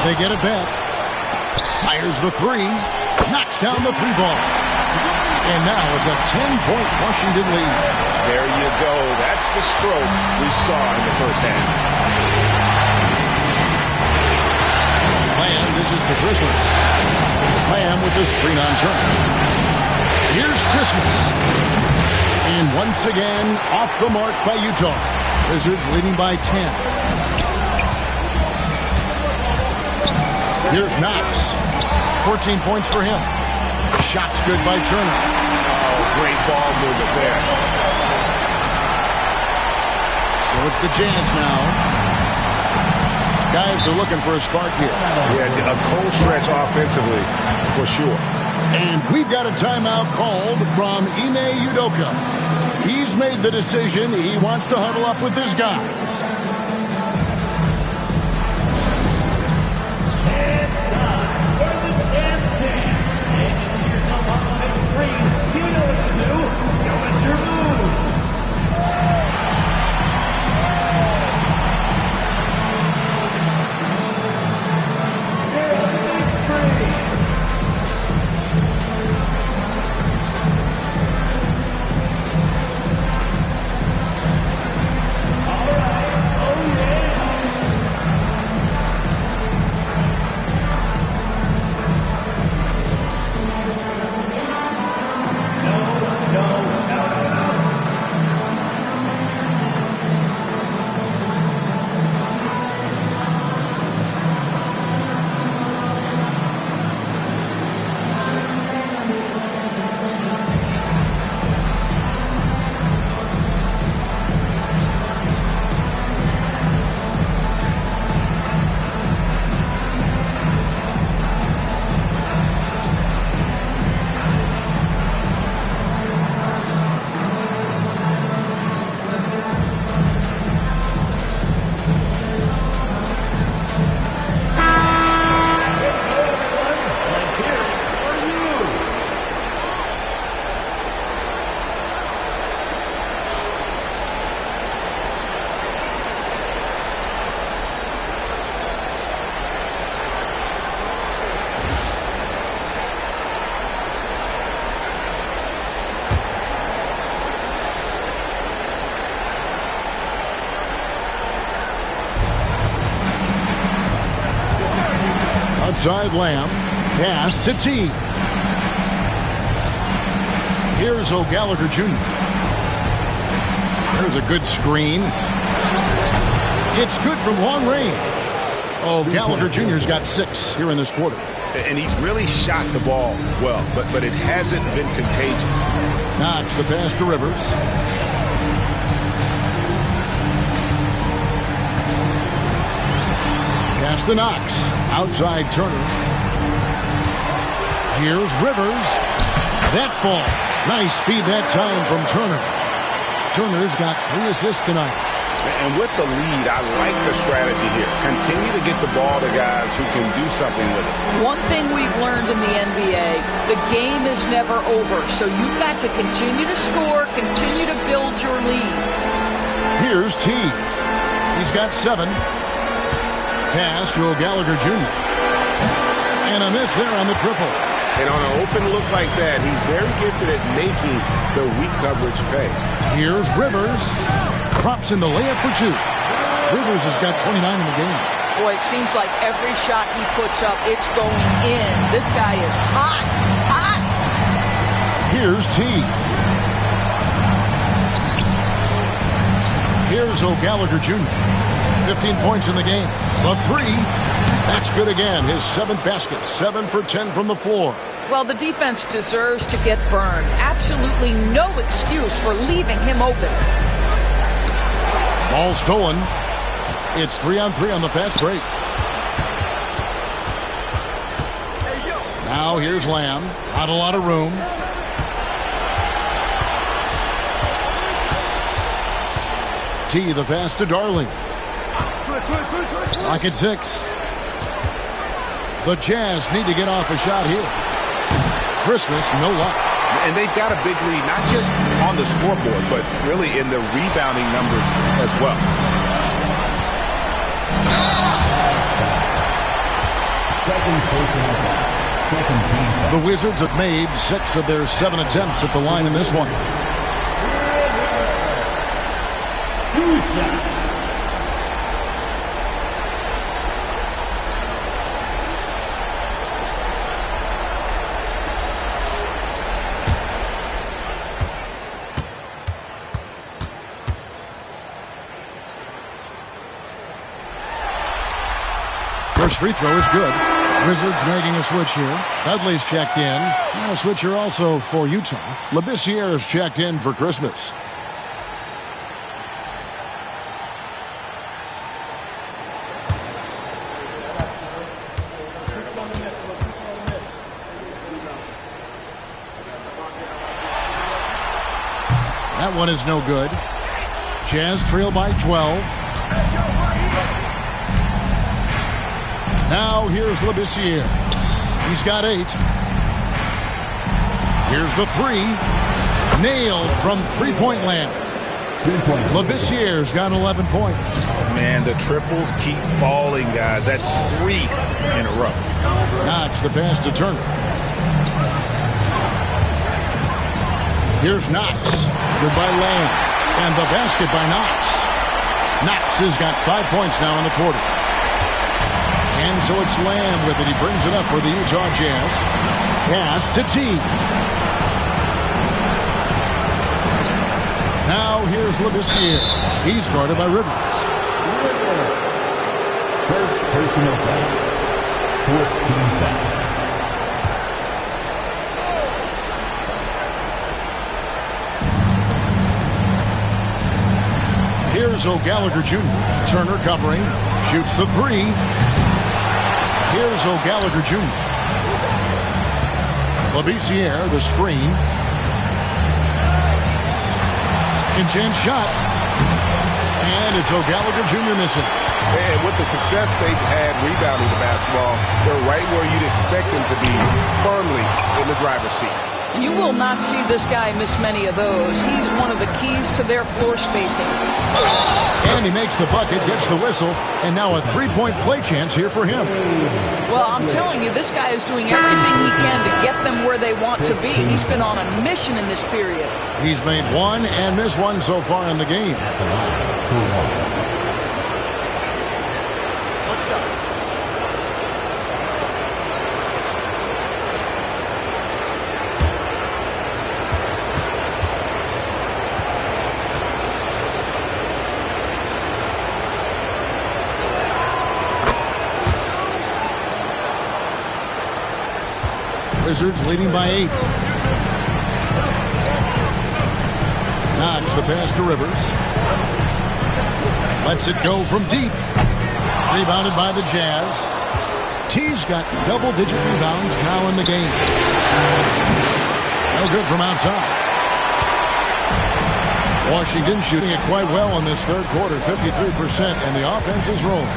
They get it back. Fires the 3. Knocks down the 3-ball. And now it's a 10-point Washington lead. There you go. That's the stroke we saw in the first half. Lamb dishes to Christmas. Lamb with the screen on turn. Here's Christmas. And once again, off the mark by Utah. Wizards leading by 10. Here's Knox. 14 points for him. Shot's good by Turner. Oh, great ball movement there. So it's the Jazz now. Guys are looking for a spark here. Yeah, a cold stretch offensively, for sure. And we've got a timeout called from Ime Udoka. He's made the decision. He wants to huddle up with his guys. Outside Lamb. Pass to T. Here's O'Gallagher Jr. There's a good screen. It's good from long range. O'Gallagher Jr.'s got 6 here in this quarter. And he's really shot the ball well, but it hasn't been contagious. Knox the pass to Rivers. Pass to Knox. Outside Turner. Here's Rivers. That falls. Nice speed that time from Turner. Turner's got 3 assists tonight. And with the lead, I like the strategy here. Continue to get the ball to guys who can do something with it. One thing we've learned in the NBA, the game is never over. So you've got to continue to score, continue to build your lead. Here's T. He's got 7. Pass to O'Gallagher Jr. And a miss there on the triple. And on an open look like that, he's very gifted at making the weak coverage pay. Here's Rivers. Drops in the layup for 2. Rivers has got 29 in the game. Boy, it seems like every shot he puts up, it's going in. This guy is hot, hot. Here's T. Here's O'Gallagher Jr. 15 points in the game. The three. That's good again. His 7th basket. 7 for 10 from the floor. Well, the defense deserves to get burned. Absolutely no excuse for leaving him open. Ball stolen. It's 3-on-3 on the fast break. Now here's Lamb. Not a lot of room. T, the pass to Darling. Lock at 6. The Jazz need to get off a shot here. Christmas, no luck. And they've got a big lead, not just on the scoreboard, but really in the rebounding numbers as well. Second personal foul. Second team foul. The Wizards have made 6 of their 7 attempts at the line in this one. First free throw is good. Wizards making a switch here. Dudley's checked in. And a switch here also for Utah. Labissiere is checked in for Christmas. That one is no good. Jazz trail by 12. Now here's Labissiere. He's got 8. Here's the 3. Nailed from three-point land. Labissiere's got 11 points. Man, the triples keep falling, guys. That's 3 in a row. Knox, the pass to Turner. Here's Knox. Good by Lamb. And the basket by Knox. Knox has got 5 points now in the quarter. And so it's Lamb with it. He brings it up for the Utah Jazz. Pass to T. Now here's Labissiere. He's guarded by Rivers. First personal foul. 4th team foul. Here's O'Gallagher Jr. Turner covering. Shoots the 3. Here's O'Gallagher Jr. Labissiere, the screen. Second chance shot. And it's O'Gallagher Jr. missing. And with the success they've had rebounding the basketball, they're right where you'd expect them to be, firmly in the driver's seat. You will not see this guy miss many of those. He's one of the keys to their floor spacing. And he makes the bucket, gets the whistle, and now a three-point play chance here for him. Well, I'm telling you, this guy is doing everything he can to get them where they want to be. He's been on a mission in this period. He's made 1 and missed 1 so far in the game. What's up? Wizards leading by 8. Knox the pass to Rivers. Lets it go from deep. Rebounded by the Jazz. T's got double-digit rebounds now in the game. No good from outside. Washington shooting it quite well in this third quarter, 53%, and the offense is rolling.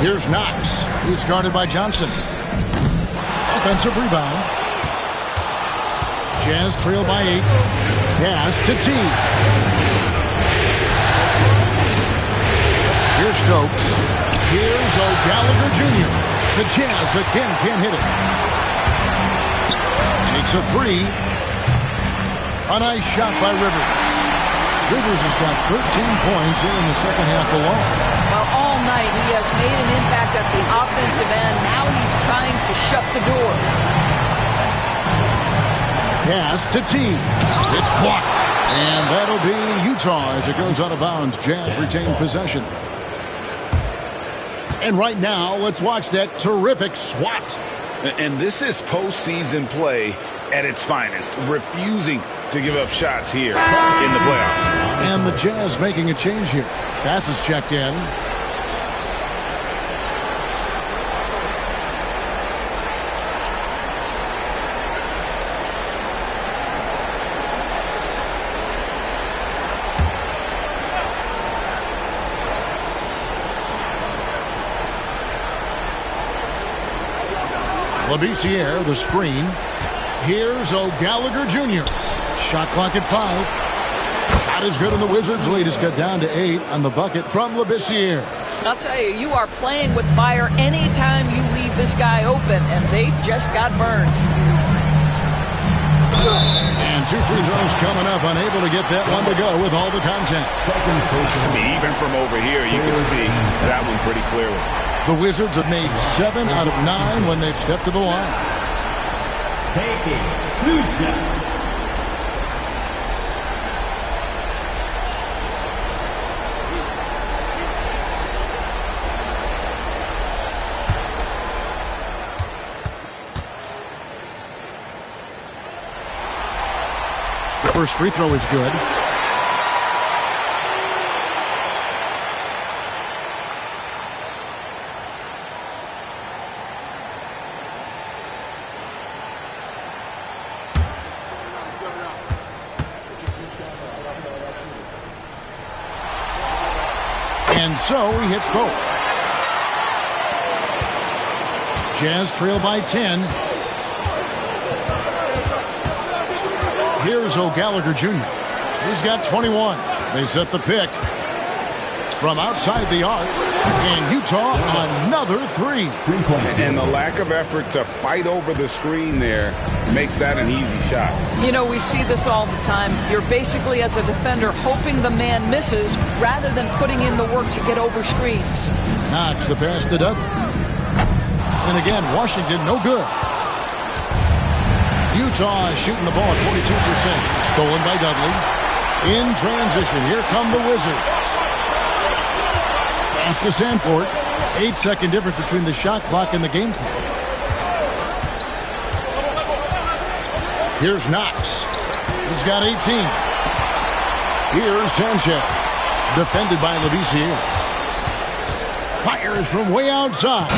Here's Knox. He's guarded by Johnson. Offensive rebound. Jazz trail by 8. Pass to T. Here's Stokes. Here's O'Gallagher Jr. The Jazz again can't hit it. Takes a 3. A nice shot by Rivers. Rivers has got 13 points here in the second half alone. Well, all night he has made an impact at the offensive end. Now he's trying to shut the door. Pass to Teague. It's blocked. And that'll be Utah as it goes out of bounds. Jazz retain possession. And right now, let's watch that terrific swat. And this is postseason play at its finest, refusing to give up shots here in the playoffs. And the Jazz making a change here. Pass is checked in. Labissiere, the screen. Here's O'Gallagher Jr. Shot clock at 5. Shot is good, and the Wizards' lead is cut down to 8 on the bucket from Labissiere. I'll tell you, you are playing with fire anytime you leave this guy open, and they just got burned. And 2 free throws coming up, unable to get that one to go with all the contact. I mean, even from over here, you can see that one pretty clearly. The Wizards have made 7 out of 9 when they've stepped to the line. Taking 2 shots. The first free throw is good. And so he hits both. Jazz trail by 10. Here's O'Gallagher Jr. He's got 21. They set the pick from outside the arc. And Utah, another 3. And the lack of effort to fight over the screen there makes that an easy shot. You know, we see this all the time. You're basically, as a defender, hoping the man misses rather than putting in the work to get over screens. Knox the pass to Dudley. And again, Washington, no good. Utah is shooting the ball at 42%. Stolen by Dudley. In transition, here come the Wizards. Pass to Sanford. 8-second difference between the shot clock and the game clock. Here's Knox. He's got 18. Here's Sanchez. Defended by Labissiere. Fires from way outside.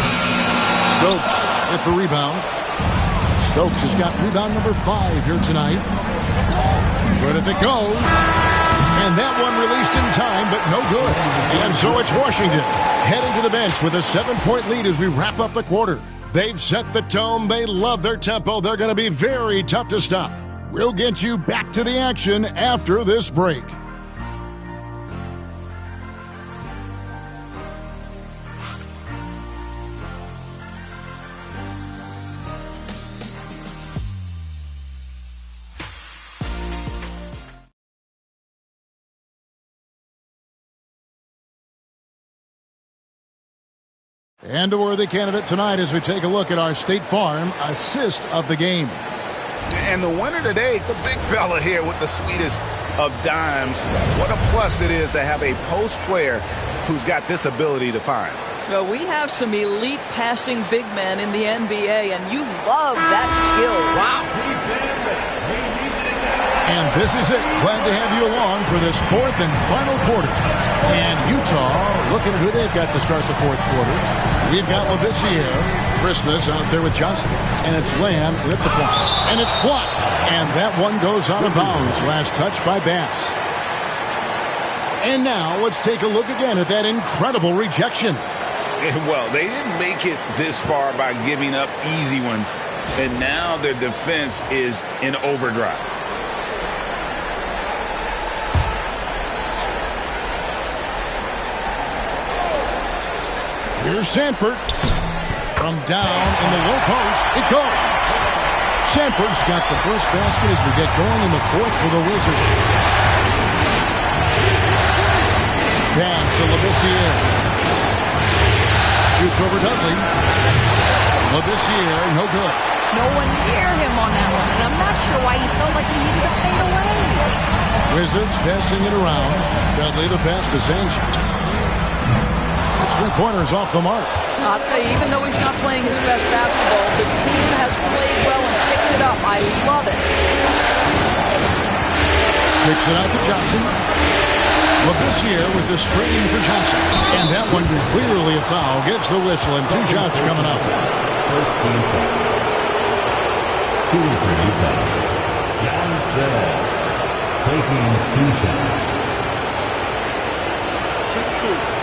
Stokes with the rebound. Stokes has got rebound number 5 here tonight. But if it goes, and that one released in time, but no good. And so it's Washington heading to the bench with a 7-point lead as we wrap up the quarter. They've set the tone. They love their tempo. They're going to be very tough to stop. We'll get you back to the action after this break. And a worthy candidate tonight as we take a look at our State Farm assist of the game. And the winner today, the big fella here with the sweetest of dimes. What a plus it is to have a post player who's got this ability to find. Well, we have some elite passing big men in the NBA, and you love that skill. Wow. And this is it. Glad to have you along for this 4th and final quarter. And Utah looking at who they've got to start the 4th quarter. We've got Labissiere, Christmas out there with Johnson. And it's Lamb at the point. And it's blocked. And that one goes out of bounds. Last touch by Bass. And now let's take a look again at that incredible rejection. Well, they didn't make it this far by giving up easy ones. And now their defense is in overdrive. Here's Sanford. From down in the low post, it goes. Sanford's got the first basket as we get going in the 4th for the Wizards. Pass to Labissiere. Shoots over Dudley. Labissiere, no good. No one near him on that one, and I'm not sure why he felt like he needed to fade away. Wizards passing it around. Dudley the pass to Sanchez. His three-pointers off the mark. I'll tell you, even though he's not playing his best basketball, the team has played well and picked it up. I love it. Kicks it out to Johnson. Labissiere with the screen for Johnson. And that one clearly a foul. Gets the whistle and 2 shots coming up. First team foul. Shooting for Utah. Johnson taking 2 shots. Shoot 2.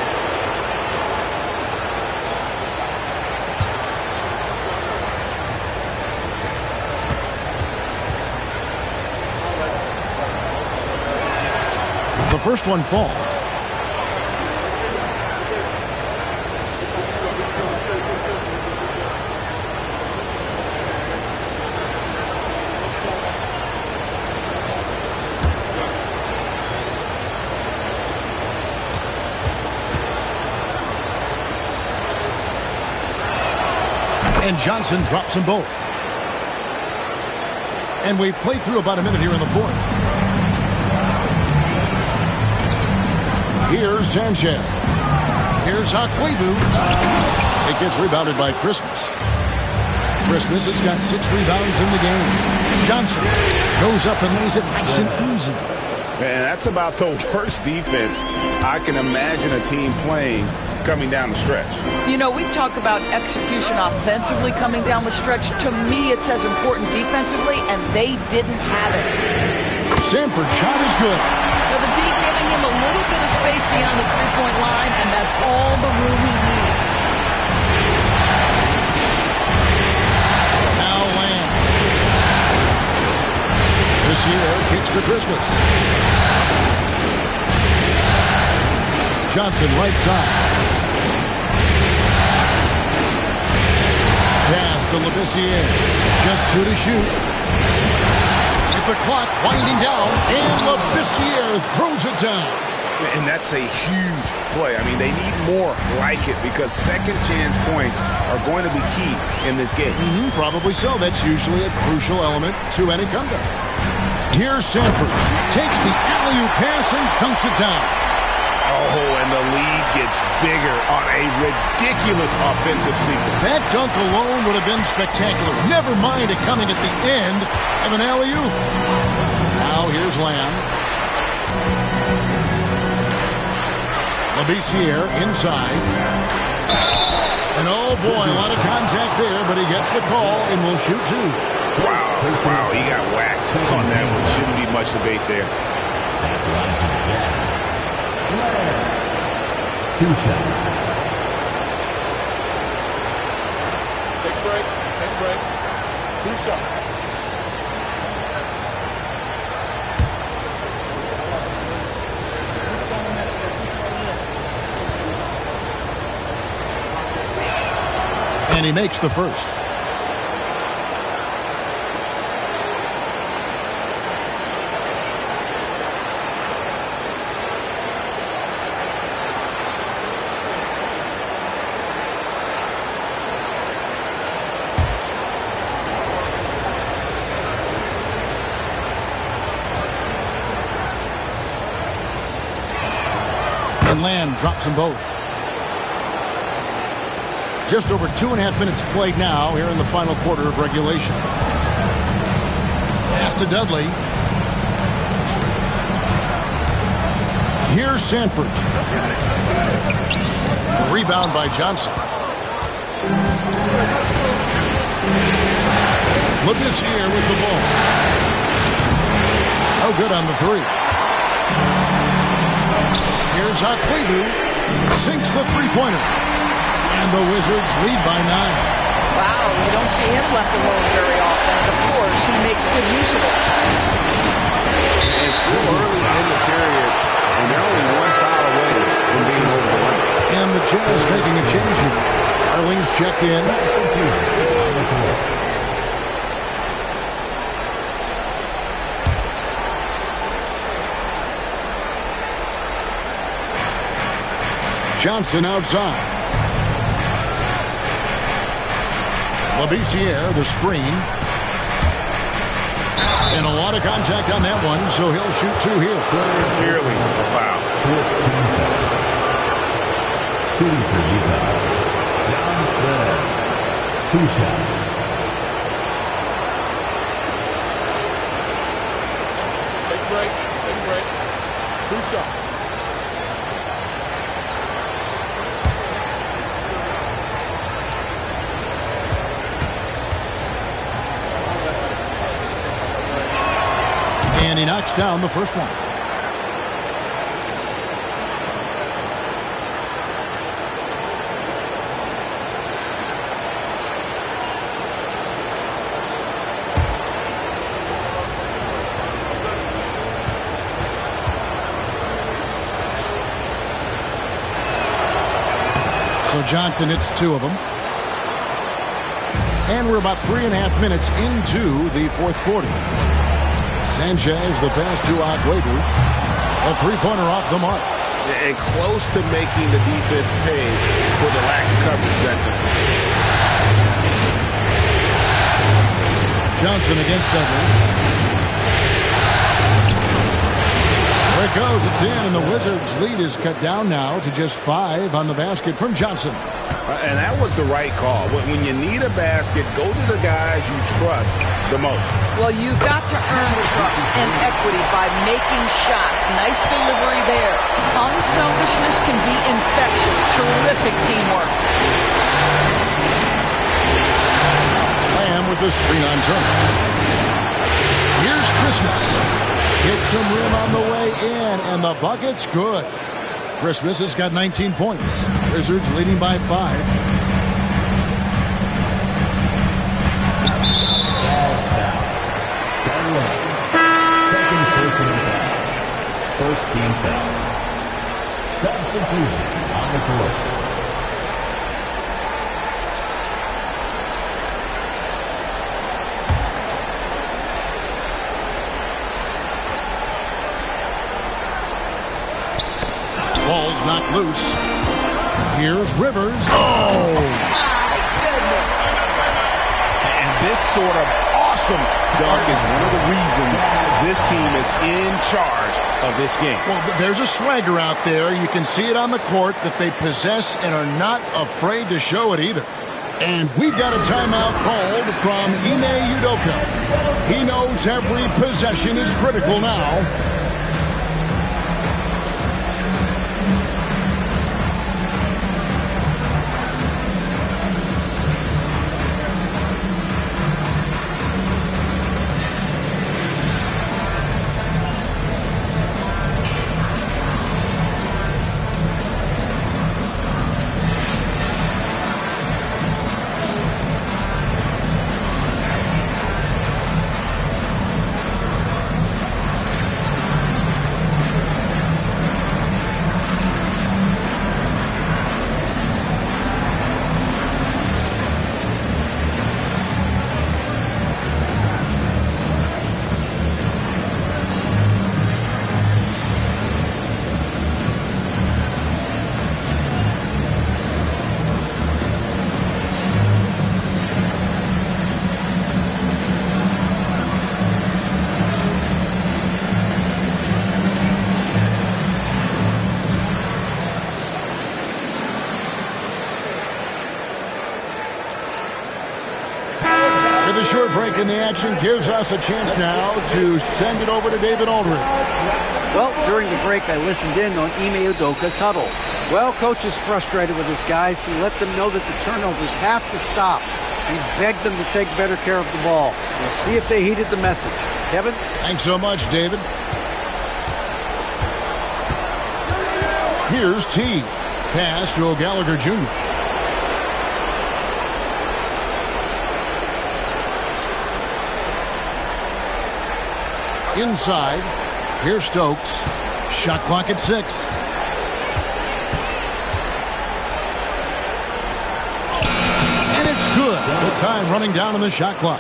The first one falls. And Johnson drops them both. And we've played through about a minute here in the fourth. Here's Sanchez. Here's Akwebu. It gets rebounded by Christmas. Christmas has got 6 rebounds in the game. Johnson goes up and lays it nice and easy. Man, that's about the worst defense I can imagine a team playing coming down the stretch. You know, we talk about execution offensively coming down the stretch. To me, it's as important defensively, and they didn't have it. Sanford's shot is good. Now, the D giving him a little bit of space beyond the three-point line, and that's all the room he needs. Now Lamb. This year kicks to Christmas. Johnson right side. Pass to Labissiere. Just 2 to shoot. The clock winding down, and Labissiere throws it down. And that's a huge play. I mean, they need more like it because second chance points are going to be key in this game. Probably so. That's usually a crucial element to any comeback. Here's Sanford. Takes the alley-oop pass and dunks it down. Oh, and the lead gets bigger on a ridiculous offensive sequence. That dunk alone would have been spectacular. Never mind it coming at the end of an alley-oop. Now here's Lamb. Labissiere inside. And oh boy, a lot of contact there, but he gets the call and will shoot 2. Wow, he got whacked on that one. Shouldn't be much debate there. That's line for the Jazz. 2 shots. Take a break. Take a break. 2 shots. And he makes the first. And Lamb drops them both. Just over 2.5 minutes played now here in the final quarter of regulation. Pass to Dudley. Here's Sanford. The rebound by Johnson. Labissiere with the ball. Oh, good on the 3. Here's Akwebu. Sinks the three-pointer. And the Wizards lead by 9. Wow, you don't see him left alone very often. And of course, he makes good use of it. And it's still early in the period, and they're only 1 foul away from being over the limit. And the Jazz making a change here. Arling's checked in. Johnson outside. Labissiere, the screen. And a lot of contact on that one, so he'll shoot 2 here. Clearly a foul. Shooting for Utah, John Flynn. 2 shots. Take a break. Take a break. 2 shots. And he knocks down the first one. So Johnson hits 2 of them. And we're about 3.5 minutes into the fourth quarter. Sanchez, the pass to Aguero. A 3-pointer off the mark. And close to making the defense pay for the lax coverage that time. Johnson against Dudley. There it goes. It's in, and the Wizards' lead is cut down now to just 5 on the basket from Johnson. And that was the right call. When you need a basket, go to the guys you trust the most. Well, you've got to earn trust and equity by making shots. Nice delivery there. Unselfishness can be infectious. Terrific teamwork. Lamb with the screen on Turner. Here's Christmas. Hits some rim on the way in, and the bucket's good. Christmas has got 19 points. Wizards leading by 5. Second personal foul. First team foul. Substitution on the court. Ball's knocked loose. Here's Rivers. Oh! My goodness. And this sort of awesome dunk is one of the reasons this team is in charge of this game. Well, there's a swagger out there. You can see it on the court that they possess and are not afraid to show it either. And we've got a timeout called from Ime Udoka. He knows every possession is critical now. The short break in the action gives us a chance now to send it over to David Aldridge. Well, during the break, I listened in on Ime Udoka's huddle. Well, coach is frustrated with his guys. He let them know that the turnovers have to stop. He begged them to take better care of the ball. We'll see if they heeded the message. Kevin? Thanks so much, David. Here's T. Pass to O'Gallagher Jr. Inside, here's Stokes. Shot clock at 6. And it's good. With time running down on the shot clock.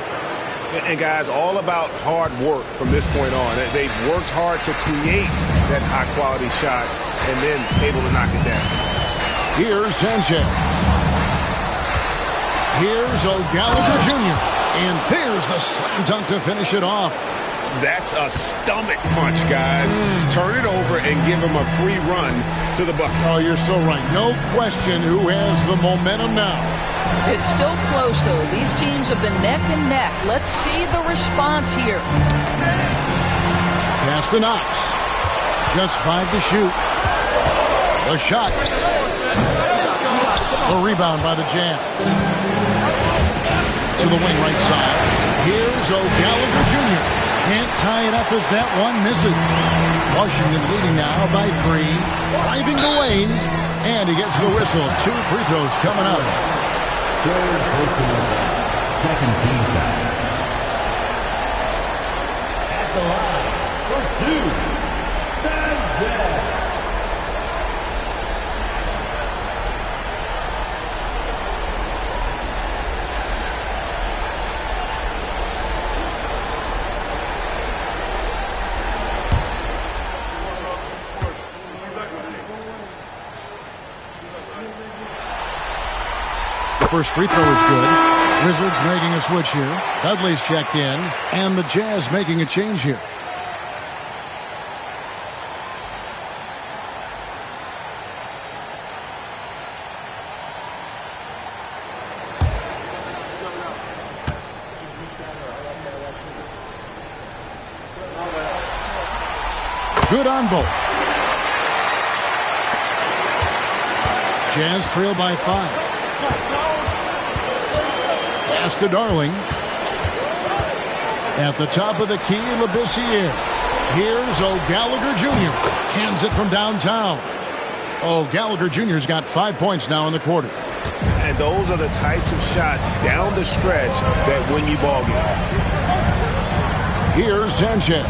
And guys, all about hard work from this point on. They've worked hard to create that high-quality shot and then able to knock it down. Here's Sanchez. Here's O'Gallagher Jr. And there's the slam dunk to finish it off. That's a stomach punch, guys. Turn it over and give him a free run to the bucket. Oh, you're so right. No question who has the momentum now. It's still close, though. These teams have been neck and neck. Let's see the response here. Pass to Knox. Just 5 to shoot. The shot. The rebound by the Jazz. To the wing right side. Here's O'Gallagher Jr. Can't tie it up as that one misses. Washington leading now by 3. Driving the lane. And he gets the whistle. 2 free throws coming up. Third personal foul. Second team foul. At the line for 2. Sanchez. First free throw is good. Wizards making a switch here. Dudley's checked in. And the Jazz making a change here. Good on both. Jazz trail by 5. Pass to Darling. At the top of the key, Labissiere. Here's O'Gallagher Jr. Cans it from downtown. O'Gallagher Jr.'s got 5 points now in the quarter. And those are the types of shots down the stretch that win you ball game. Here's Sanchez.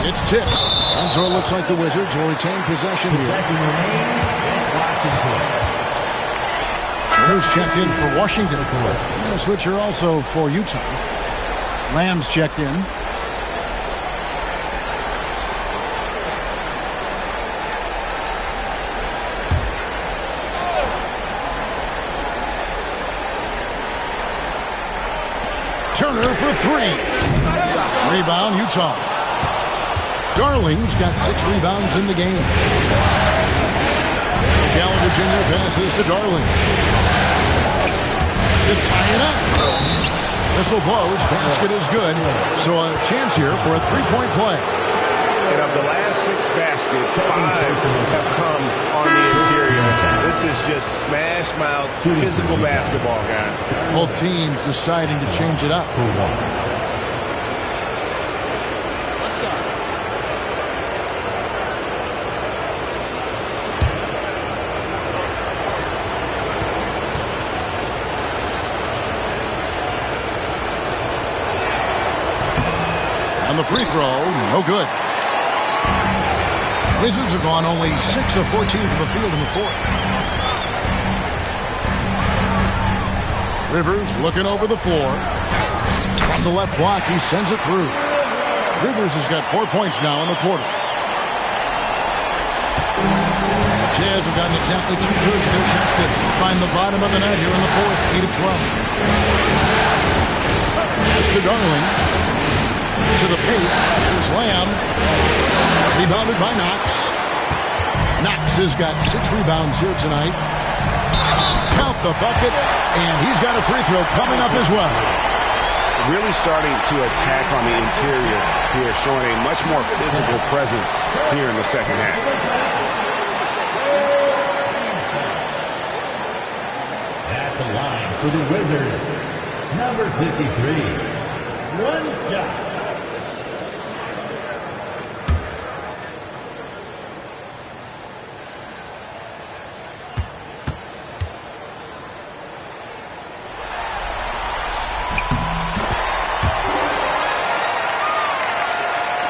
It's tipped. And so it looks like the Wizards will retain possession here. Turner's checked in for Washington. And a switcher also for Utah. Lamb's checked in. Turner for 3. Rebound, Utah. Darling's got 6 rebounds in the game. Gallagher Jr. passes to Darling. To tie it up. Whistle blows. Basket is good. So a chance here for a 3-point play. And of the last 6 baskets, 5 have come on the interior. This is just smash mouth physical basketball, guys. Both teams deciding to change it up. On the free throw, no good. Wizards have gone only 6 of 14 from the field in the fourth. Rivers looking over the floor. From the left block, he sends it through. Rivers has got 4 points now in the quarter. Jazz have gotten exactly 2/3 of their chance to find the bottom of the net here in the fourth, 8 of 12. Pass to Darling. To the paint. Here's Lamb. Rebounded by Knox. Knox has got 6 rebounds here tonight. Count the bucket, and he's got a free throw coming up as well. Really starting to attack on the interior here, showing a much more physical presence here in the second half. At the line for the Wizards, number 53, one shot.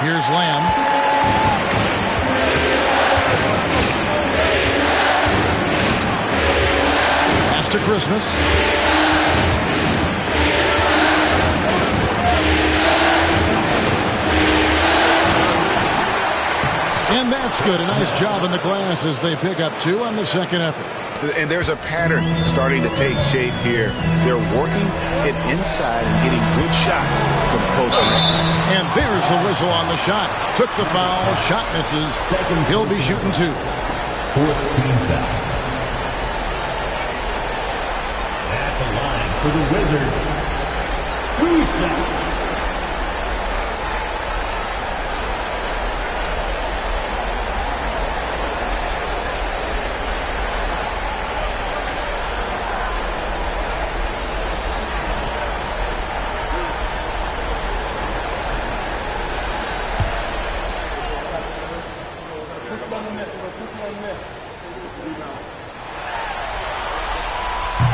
Here's Lamb. Pass to Christmas. And that's good. A nice job in the glass as they pick up 2 on the second effort. And there's a pattern starting to take shape here. They're working it inside and getting good shots from close range. And there's the whistle on the shot. Took the foul. Shot misses. He'll be shooting 2. 4th team foul. At the line for the Wizards, Foolin.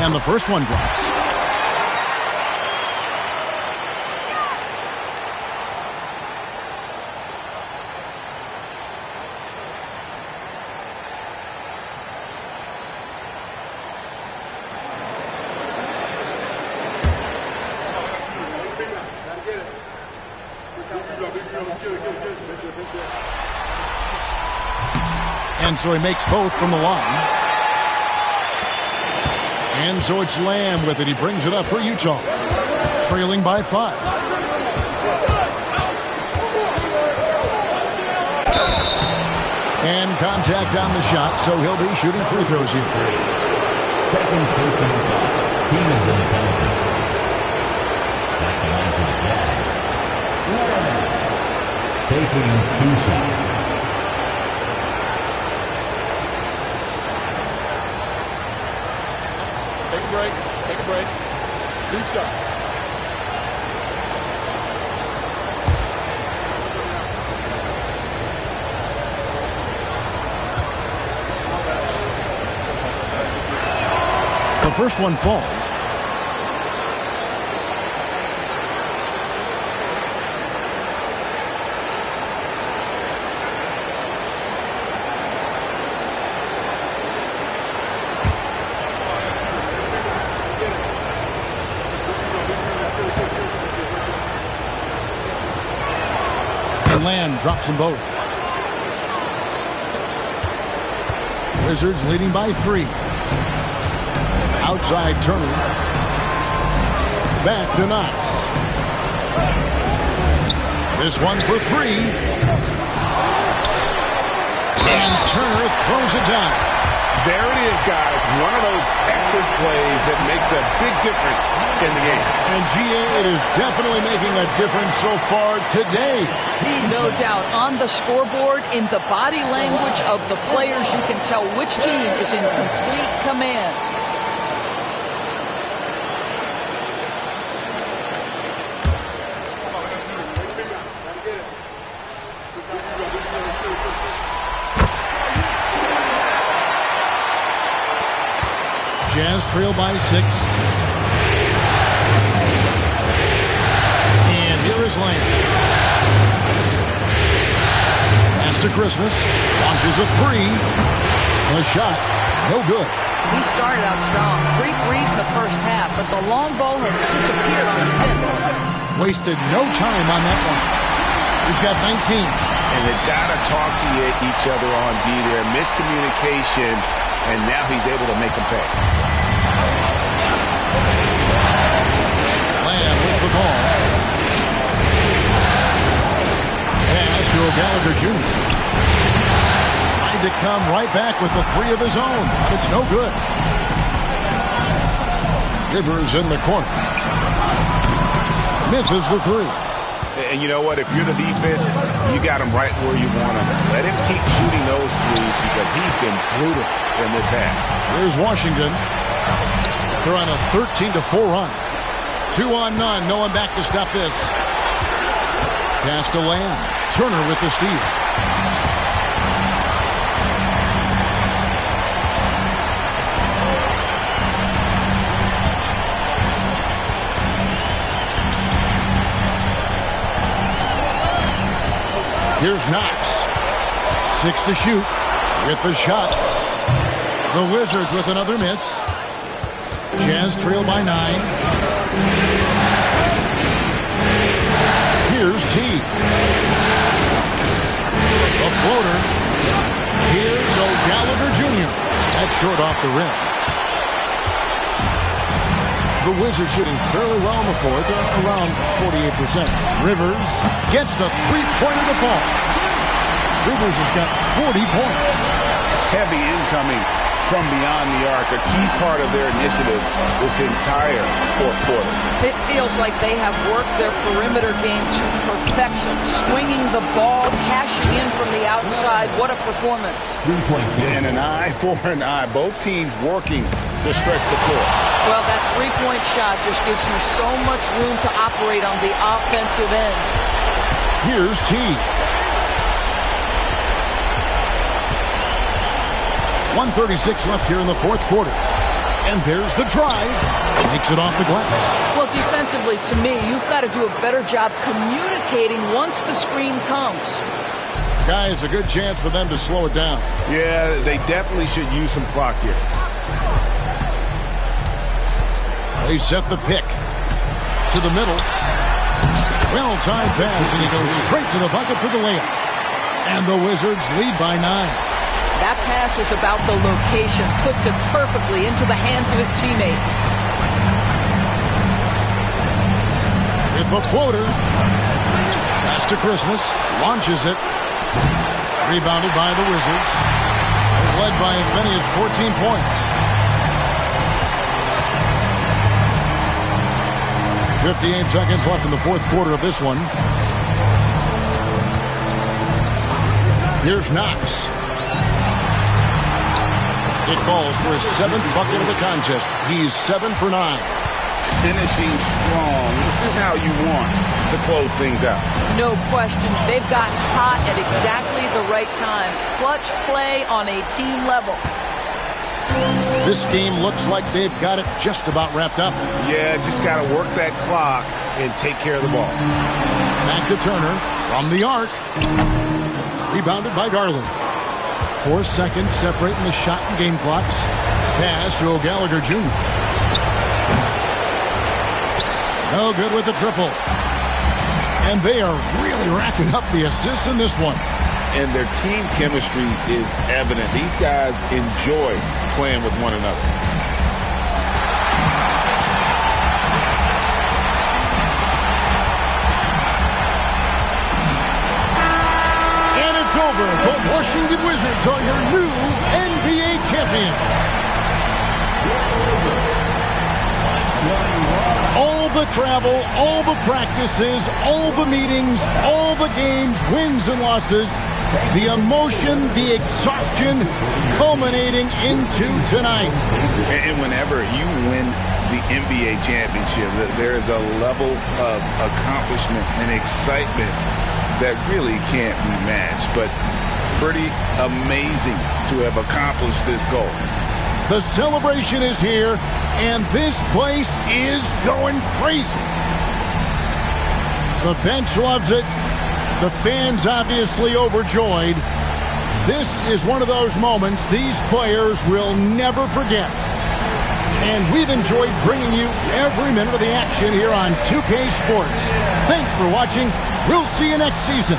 And the first one drops. And so he makes both from the line. And so it's Lamb with it. He brings it up for Utah. Trailing by 5. And contact on the shot, so he'll be shooting free throws here. Second personal foul. Team is in the penalty. At the line for the Jazz, taking 2 shots. Take a break. 2 shots. The first one falls. Land drops them both. Wizards leading by 3. Outside Turner. Back to Knox. This one for 3. And Turner throws it down. There it is, guys. One of those active plays that makes a big difference in the game. And GA, it is definitely making a difference so far today. No doubt. On the scoreboard, in the body language of the players, you can tell which team is in complete command. Jazz trail by 6. And here is Lamb. Pass to Christmas. Launches a 3. A shot. No good. He started out strong. 3 threes in the first half, but the long ball has disappeared on him since. Wasted no time on that one. He's got 19. And they got to talk to each other on D there. Miscommunication, and now he's able to make them pay. Lamb with the ball. Pass to O'Gallagher Jr. Tried to come right back with the 3 of his own. It's no good. Rivers in the corner. Misses the 3. And you know what? If you're the defense, you got him right where you want him. Let him keep shooting those threes because he's been brutal in this half. Here's Washington. They're on a 13-4 run. 2 on none. No one back to stop this. Pass to Lamb. Turner with the steal. Here's Knox. 6 to shoot with the shot. The Wizards with another miss. Jazz trail by 9. Here's T. The floater Here's O'Gallagher Jr. That's short off the rim. The Wizards shooting fairly well in the fourth, around 48%. Rivers gets the three-pointer to fall. Rivers has got 40 points. Heavy incoming from beyond the arc, a key part of their initiative this entire fourth quarter. It feels like they have worked their perimeter game to perfection, swinging the ball, cashing in from the outside. What a performance. And an eye for an eye. Both teams working to stretch the floor. Well, that three-point shot just gives you so much room to operate on the offensive end. Here's T. 1:36 left here in the fourth quarter. And there's the drive. Makes it off the glass. Well, defensively, to me, you've got to do a better job communicating once the screen comes. Guys, a good chance for them to slow it down. Yeah, they definitely should use some clock here. They set the pick. To the middle. Well-timed pass, and he goes straight to the bucket for the layup. And the Wizards lead by 9. That pass was about the location, puts it perfectly into the hands of his teammate. With the floater. Pass to Christmas. Launches it. Rebounded by the Wizards. They've led by as many as 14 points. 58 seconds left in the fourth quarter of this one. Here's Knox. It falls for his 7th bucket of the contest. He's 7 for 9. Finishing strong. This is how you want to close things out. No question. They've got hot at exactly the right time. Clutch play on a team level. This game looks like they've got it just about wrapped up. Yeah, just got to work that clock and take care of the ball. Back to Turner from the arc. Rebounded by Garland. 4 seconds separating the shot and game clocks. Pass to O'Gallagher Jr. No good with the triple. And they are really racking up the assists in this one. And their team chemistry is evident. These guys enjoy playing with one another. And it's over. The Washington Wizards are your new NBA champions. All the travel, all the practices, all the meetings, all the games, wins and losses, the emotion, the exhaustion culminating into tonight. And whenever you win the NBA championship, there is a level of accomplishment and excitement that really can't be matched. But pretty amazing to have accomplished this goal. The celebration is here, and this place is going crazy. The bench loves it. The fans obviously overjoyed. This is one of those moments these players will never forget. And we've enjoyed bringing you every minute of the action here on 2K Sports. Thanks for watching. We'll see you next season.